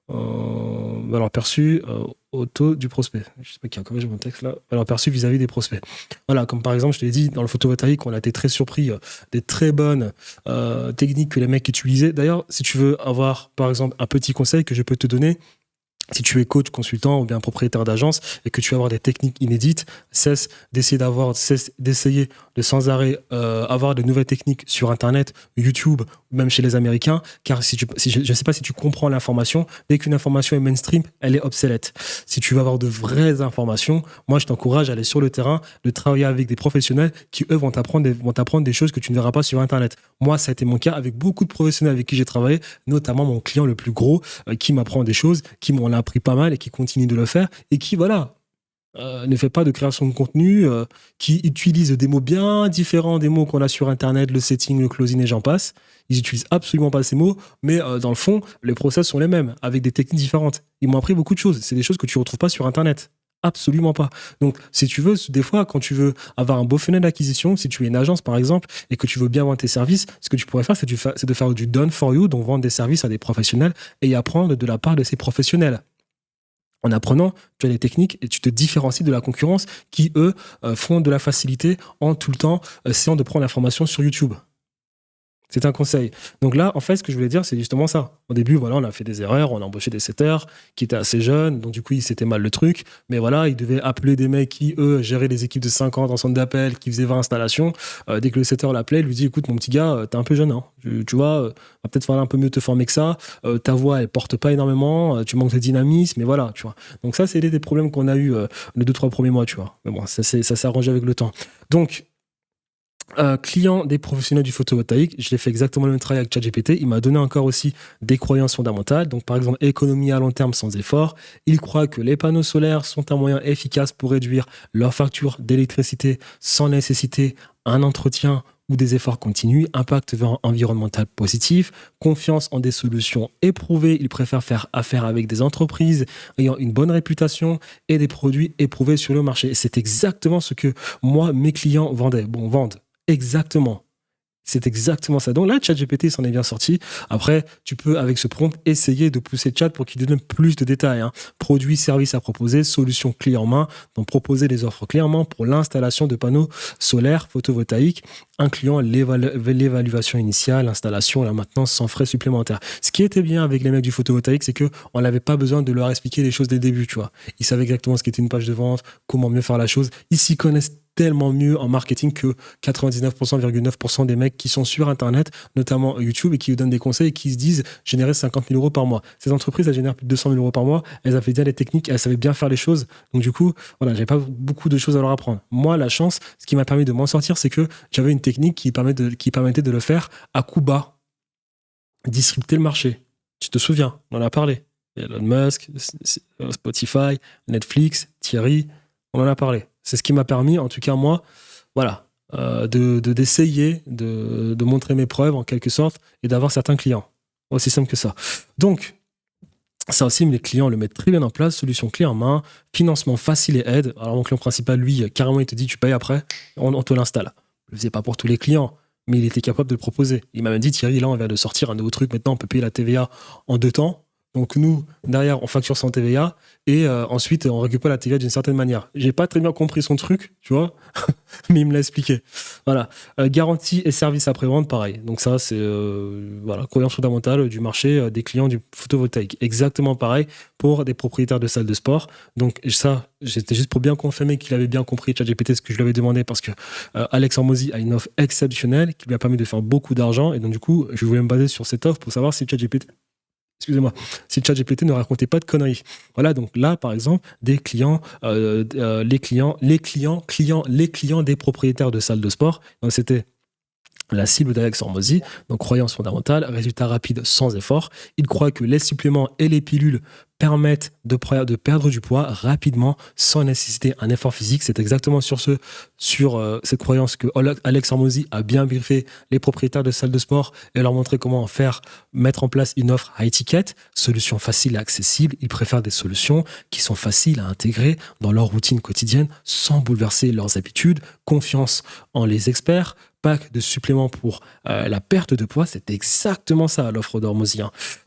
Valeur perçue au taux du prospect. Je sais pas qui a corrigé mon texte là. Valeur perçue vis-à-vis des prospects. Voilà, comme par exemple, je te l'ai dit, dans le photovoltaïque, on a été très surpris des très bonnes techniques que les mecs utilisaient. D'ailleurs, si tu veux avoir, par exemple, un petit conseil que je peux te donner, Si tu es coach, consultant ou bien propriétaire d'agence et que tu vas avoir des techniques inédites, cesse d'essayer de sans arrêt avoir de nouvelles techniques sur Internet, YouTube ou même chez les Américains. Car je ne sais pas si tu comprends l'information, dès qu'une information est mainstream, elle est obsolète. Si tu veux avoir de vraies informations, moi je t'encourage à aller sur le terrain, de travailler avec des professionnels qui eux vont t'apprendre des choses que tu ne verras pas sur Internet. Moi, ça a été mon cas avec beaucoup de professionnels avec qui j'ai travaillé, notamment mon client le plus gros qui m'apprend des choses, qui m'en a appris pas mal et qui continue de le faire et qui, voilà, ne fait pas de création de contenu, qui utilise des mots bien différents des mots qu'on a sur Internet, le setting, le closing et j'en passe. Ils utilisent absolument pas ces mots, mais dans le fond, les process sont les mêmes, avec des techniques différentes. Ils m'ont appris beaucoup de choses. C'est des choses que tu retrouves pas sur Internet. Absolument pas. Donc, si tu veux, des fois, quand tu veux avoir un beau funnel d'acquisition, si tu es une agence, par exemple, et que tu veux bien vendre tes services, ce que tu pourrais faire, c'est de faire du done for you, donc vendre des services à des professionnels et y apprendre de la part de ces professionnels. En apprenant, tu as des techniques et tu te différencies de la concurrence qui, eux, font de la facilité en tout le temps essayant de prendre l'information sur YouTube. C'est un conseil. Donc là, en fait, ce que je voulais dire, c'est justement ça. Au début, voilà, on a fait des erreurs, on a embauché des setters qui étaient assez jeunes, donc du coup, c'était mal le truc. Mais voilà, ils devaient appeler des mecs qui, eux, géraient des équipes de 50 en centre d'appel, qui faisaient 20 installations. Dès que le setter l'appelait, il lui dit, écoute, mon petit gars, t'es un peu jeune, hein. Tu vois, va peut-être falloir un peu mieux te former que ça. Ta voix, elle porte pas énormément, tu manques de dynamisme, mais voilà, tu vois. Donc ça, c'est des problèmes qu'on a eu les 2-3 premiers mois, tu vois. Mais bon, ça s'est arrangé avec le temps. Donc, client des professionnels du photovoltaïque, je l'ai fait exactement le même travail avec ChatGPT. Il m'a donné encore aussi des croyances fondamentales. Donc, par exemple, économie à long terme sans effort. Il croit que les panneaux solaires sont un moyen efficace pour réduire leur facture d'électricité sans nécessiter un entretien ou des efforts continus. Impact environnemental positif. Confiance en des solutions éprouvées. Il préfère faire affaire avec des entreprises ayant une bonne réputation et des produits éprouvés sur le marché. Et c'est exactement ce que moi, mes clients vendent. Exactement. C'est exactement ça. Donc là, ChatGPT s'en est bien sorti. Après, tu peux, avec ce prompt, essayer de pousser Chat pour qu'il te donne plus de détails. Produits, services à proposer, solutions clés en main. Donc, proposer des offres clés en main pour l'installation de panneaux solaires photovoltaïques, incluant l'évaluation initiale, l'installation et la maintenance sans frais supplémentaires. Ce qui était bien avec les mecs du photovoltaïque, c'est qu'on n'avait pas besoin de leur expliquer les choses dès le début, tu vois. Ils savaient exactement ce qu'était une page de vente, comment mieux faire la chose. Ils s'y connaissent tellement mieux en marketing que 99,9% des mecs qui sont sur Internet, notamment YouTube, et qui vous donnent des conseils et qui se disent générer 50 000 euros par mois. Ces entreprises, elles génèrent plus de 200 000 euros par mois. Elles avaient bien les techniques, elles savaient bien faire les choses. Donc du coup, voilà, j'avais pas beaucoup de choses à leur apprendre. Moi, la chance, ce qui m'a permis de m'en sortir, c'est que j'avais une technique qui permettait de le faire à coût bas. Disrupter le marché. Tu te souviens, on en a parlé. Elon Musk, Spotify, Netflix, Thierry, on en a parlé. C'est ce qui m'a permis, en tout cas moi, voilà, d'essayer de montrer mes preuves en quelque sorte et d'avoir certains clients. Aussi simple que ça. Donc, ça aussi, les clients le mettent très bien en place. Solution clé en main, financement facile et aide. Alors mon client principal, lui, carrément, il te dit tu payes après, on te l'installe. Je le faisais pas pour tous les clients, mais il était capable de le proposer. Il m'a même dit Thierry, là on vient de sortir un nouveau truc, maintenant on peut payer la TVA en 2 temps. Donc nous, derrière, on facture sans TVA et ensuite, on récupère la TVA d'une certaine manière. J'ai pas très bien compris son truc, tu vois, mais il me l'a expliqué. Voilà. Garantie et service après-vente, pareil. Donc ça, c'est voilà, croyance fondamentale du marché des clients du photovoltaïque. Exactement pareil pour des propriétaires de salles de sport. Donc ça, c'était juste pour bien confirmer qu'il avait bien compris ChatGPT, ce que je lui avais demandé, parce que Alex Hormozy a une offre exceptionnelle qui lui a permis de faire beaucoup d'argent. Et donc du coup, je voulais me baser sur cette offre pour savoir si ChatGPT ne racontait pas de conneries. Voilà, donc là, par exemple, les clients des propriétaires de salles de sport, donc c'était la cible d'Alex Hormozy, donc croyance fondamentale, résultat rapide sans effort. Il croit que les suppléments et les pilules permettent de perdre du poids rapidement sans nécessiter un effort physique. C'est exactement sur cette croyance que Alex Hormozy a bien briefé les propriétaires de salles de sport et leur montrer comment mettre en place une offre à étiquette, solution facile et accessible. Ils préfèrent des solutions qui sont faciles à intégrer dans leur routine quotidienne sans bouleverser leurs habitudes, confiance en les experts, pack de suppléments pour la perte de poids. C'est exactement ça, l'offre d'Hormozy.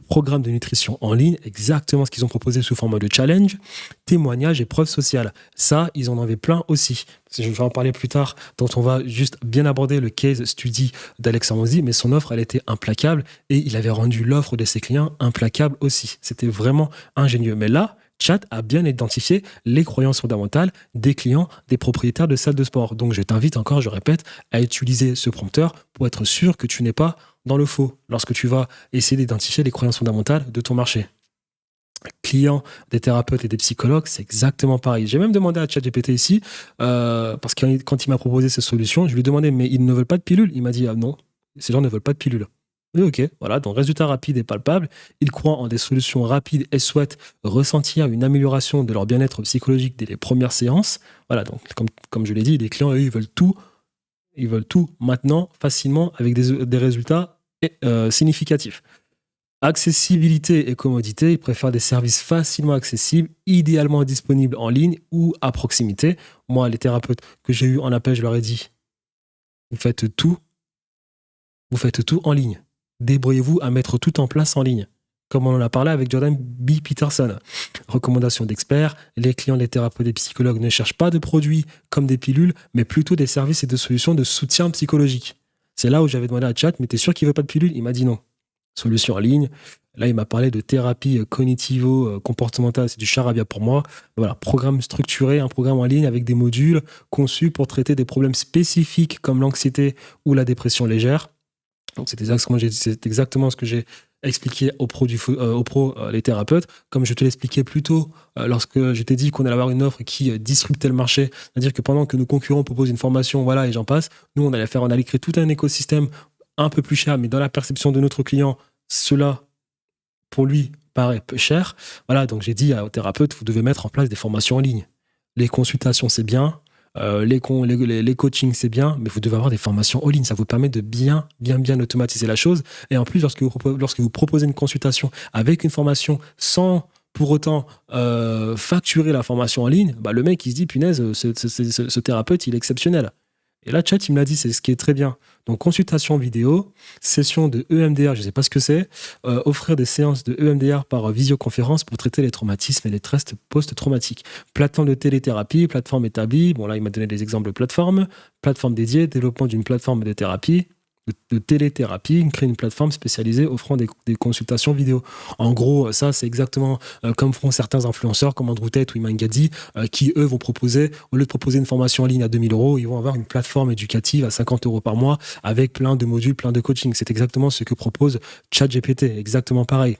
Programme de nutrition en ligne, exactement ce qu'ils ont proposé sous forme de challenge, témoignages et preuves sociales. Ça, ils en avaient plein aussi. Je vais en parler plus tard, dont on va juste bien aborder le case study d'Alex Hormozy, mais son offre, elle était implacable et il avait rendu l'offre de ses clients implacable aussi. C'était vraiment ingénieux. Mais là, Chat a bien identifié les croyances fondamentales des clients, des propriétaires de salles de sport. Donc, je t'invite encore, je répète, à utiliser ce prompteur pour être sûr que tu n'es pas dans le faux lorsque tu vas essayer d'identifier les croyances fondamentales de ton marché. Clients des thérapeutes et des psychologues, c'est exactement pareil. J'ai même demandé à ChatGPT ici, parce que quand il m'a proposé ces solutions, je lui ai demandé, mais ils ne veulent pas de pilule? Il m'a dit, ah non, ces gens ne veulent pas de pilule. Oui, ok, voilà, donc résultat rapide et palpable. Ils croient en des solutions rapides et souhaitent ressentir une amélioration de leur bien-être psychologique dès les premières séances. Voilà, donc comme je l'ai dit, les clients, eux, ils veulent tout maintenant, facilement, avec des résultats significatifs. Accessibilité et commodité, ils préfèrent des services facilement accessibles, idéalement disponibles en ligne ou à proximité. Moi, les thérapeutes que j'ai eus en appel, je leur ai dit, vous faites tout en ligne. Débrouillez-vous à mettre tout en place en ligne. Comme on en a parlé avec Jordan B. Peterson. Recommandation d'experts, les clients, les thérapeutes et psychologues ne cherchent pas de produits comme des pilules, mais plutôt des services et des solutions de soutien psychologique. C'est là où j'avais demandé à Chat, mais t'es sûr qu'il veut pas de pilule? Il m'a dit non. Solution en ligne. Là, il m'a parlé de thérapie cognitivo-comportementale. C'est du charabia pour moi. Voilà, programme structuré, un programme en ligne avec des modules conçus pour traiter des problèmes spécifiques comme l'anxiété ou la dépression légère. Donc, c'est exactement ce que j'ai expliqué aux pros, les thérapeutes. Comme je te l'expliquais plus tôt, lorsque je t'ai dit qu'on allait avoir une offre qui disruptait le marché, c'est-à-dire que pendant que nos concurrents proposent une formation, voilà, et j'en passe, nous, on allait créer tout un écosystème un peu plus cher, mais dans la perception de notre client, cela, pour lui, paraît peu cher. Voilà, donc j'ai dit aux thérapeutes, vous devez mettre en place des formations en ligne. Les consultations, c'est bien. Les coachings, c'est bien, mais vous devez avoir des formations en ligne. Ça vous permet de bien automatiser la chose. Et en plus, lorsque vous proposez une consultation avec une formation sans pour autant facturer la formation en ligne, bah, le mec, il se dit, punaise, ce thérapeute, il est exceptionnel. Et là, Chat, il me l'a dit, c'est ce qui est très bien. Donc, consultation vidéo, session de EMDR, je ne sais pas ce que c'est, offrir des séances de EMDR par visioconférence pour traiter les traumatismes et les stress post-traumatiques. Plateforme de téléthérapie, plateforme établie. Bon, là, il m'a donné des exemples de plateformes. Plateforme dédiée, développement d'une plateforme de thérapie, de téléthérapie, créer une plateforme spécialisée offrant des consultations vidéo. En gros, ça, c'est exactement comme font certains influenceurs comme Andrew Tate ou Iman Gadzhi, qui, eux, vont proposer, au lieu de proposer une formation en ligne à 2000 €, ils vont avoir une plateforme éducative à 50 € par mois avec plein de modules, plein de coaching. C'est exactement ce que propose ChatGPT, exactement pareil.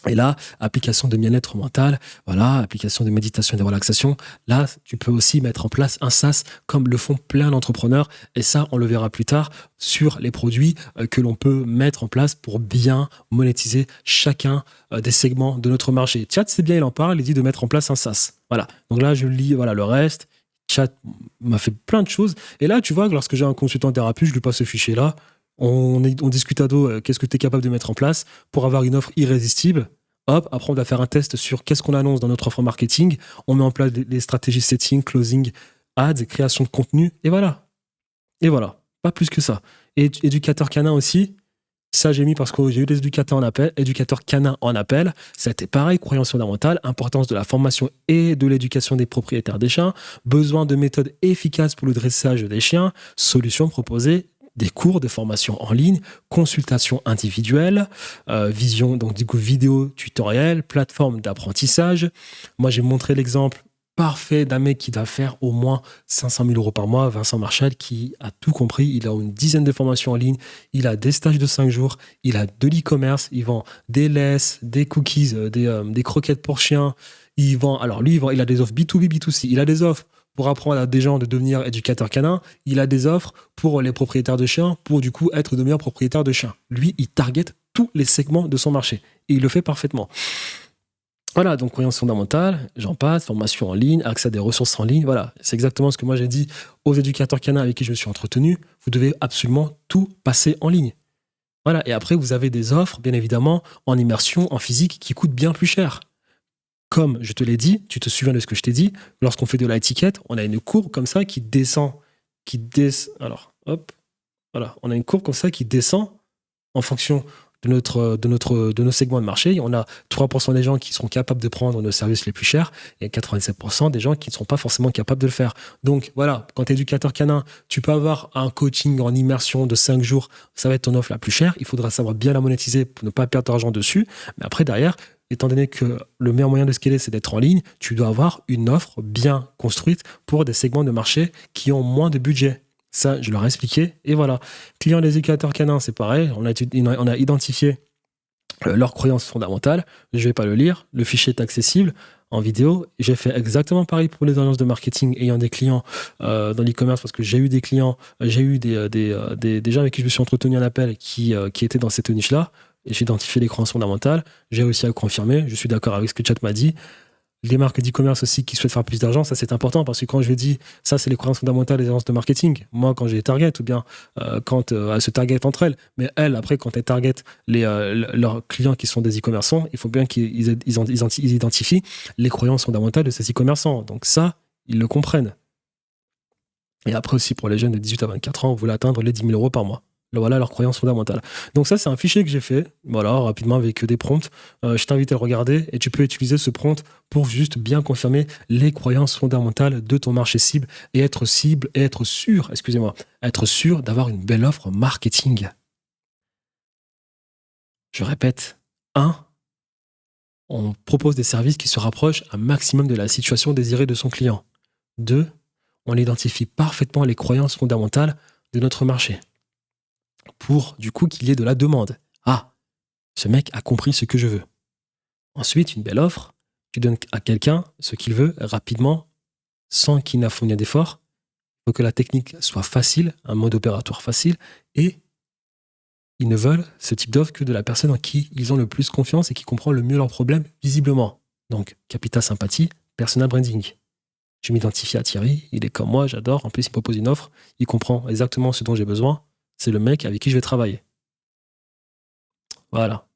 Et là, application de bien-être mental, voilà, application de méditation et de relaxation. Là, tu peux aussi mettre en place un SaaS comme le font plein d'entrepreneurs. Et ça, on le verra plus tard sur les produits que l'on peut mettre en place pour bien monétiser chacun des segments de notre marché. Chat, c'est bien, il en parle, il dit de mettre en place un SaaS. Voilà. Donc là, je lis, voilà, le reste. Chat m'a fait plein de choses. Et là, tu vois, lorsque j'ai un consultant thérapie, je lui passe ce fichier-là. On discute à dos, qu'est-ce que tu es capable de mettre en place pour avoir une offre irrésistible. Hop, après on va faire un test sur qu'est-ce qu'on annonce dans notre offre marketing. On met en place les stratégies setting, closing, ads, création de contenu. Et voilà. Pas plus que ça. Et éducateur canin aussi. Ça, j'ai mis parce que j'ai eu des éducateurs canins en appel. C'était pareil, croyance fondamentale, importance de la formation et de l'éducation des propriétaires des chiens, besoin de méthodes efficaces pour le dressage des chiens, solutions proposées, des cours, des formations en ligne, consultations individuelles, vision, donc du coup vidéo tutoriel, plateforme d'apprentissage. Moi, j'ai montré l'exemple parfait d'un mec qui doit faire au moins 500 000 € par mois, Vincent Marchal, qui a tout compris. Il a une dizaine de formations en ligne, il a des stages de 5 jours, il a de l'e-commerce, il vend des laisses, des cookies, des croquettes pour chiens. Il a des offres B2B, B2C. Il a des offres pour apprendre à des gens de devenir éducateurs canins. Il a des offres pour les propriétaires de chiens, pour du coup être de meilleurs propriétaires de chiens. Lui, il target tous les segments de son marché. Et il le fait parfaitement. Voilà, donc croyance fondamentale, j'en passe, formation en ligne, accès à des ressources en ligne. Voilà, c'est exactement ce que moi j'ai dit aux éducateurs canins avec qui je me suis entretenu. Vous devez absolument tout passer en ligne. Voilà, et après, vous avez des offres, bien évidemment, en immersion, en physique, qui coûtent bien plus cher. Comme je te l'ai dit, tu te souviens de ce que je t'ai dit, lorsqu'on fait de l'étiquette, on a une courbe comme ça qui descend. Alors, hop. Voilà, on a une courbe comme ça qui descend en fonction de nos segments de marché. On a 3% des gens qui seront capables de prendre nos services les plus chers et 87% des gens qui ne sont pas forcément capables de le faire. Donc voilà, quand tu es éducateur canin, tu peux avoir un coaching en immersion de 5 jours, ça va être ton offre la plus chère. Il faudra savoir bien la monétiser pour ne pas perdre d'argent dessus. Mais après, derrière, étant donné que le meilleur moyen de scaler, c'est d'être en ligne, tu dois avoir une offre bien construite pour des segments de marché qui ont moins de budget. Ça, je leur ai expliqué. Et voilà. Clients des éducateurs canins, c'est pareil. On a identifié leurs croyances fondamentales. Je ne vais pas le lire. Le fichier est accessible en vidéo. J'ai fait exactement pareil pour les agences de marketing ayant des clients dans l'e-commerce parce que j'ai eu des clients, j'ai eu des gens avec qui je me suis entretenu en appel qui étaient dans cette niche-là. Et j'ai identifié les croyances fondamentales. J'ai réussi à confirmer. Je suis d'accord avec ce que Chat m'a dit. Les marques d'e-commerce aussi qui souhaitent faire plus d'argent, ça c'est important parce que quand je dis ça c'est les croyances fondamentales des agences de marketing, moi quand j'ai target ou bien quand elles se target entre elles, mais elles après quand elles target leurs clients qui sont des e-commerçants, il faut bien qu'ils identifient les croyances fondamentales de ces e-commerçants. Donc ça, ils le comprennent. Et après aussi pour les jeunes de 18 à 24 ans, vous voulez atteindre les 10 000 euros par mois. Voilà leurs croyances fondamentales. Donc ça, c'est un fichier que j'ai fait, voilà, rapidement avec des prompts. Je t'invite à le regarder et tu peux utiliser ce prompt pour juste bien confirmer les croyances fondamentales de ton marché cible et être sûr d'avoir une belle offre marketing. Je répète, 1. On propose des services qui se rapprochent un maximum de la situation désirée de son client. 2. On identifie parfaitement les croyances fondamentales de notre marché. Pour, du coup, qu'il y ait de la demande. Ah, ce mec a compris ce que je veux. Ensuite, une belle offre, tu donnes à quelqu'un ce qu'il veut rapidement, sans qu'il n'a fourni d'effort. Il faut que la technique soit facile, un mode opératoire facile, et ils ne veulent ce type d'offre que de la personne en qui ils ont le plus confiance et qui comprend le mieux leurs problèmes visiblement. Donc, capital sympathie, personal branding. Je m'identifie à Thierry, il est comme moi, j'adore. En plus, il me propose une offre, il comprend exactement ce dont j'ai besoin. C'est le mec avec qui je vais travailler. Voilà.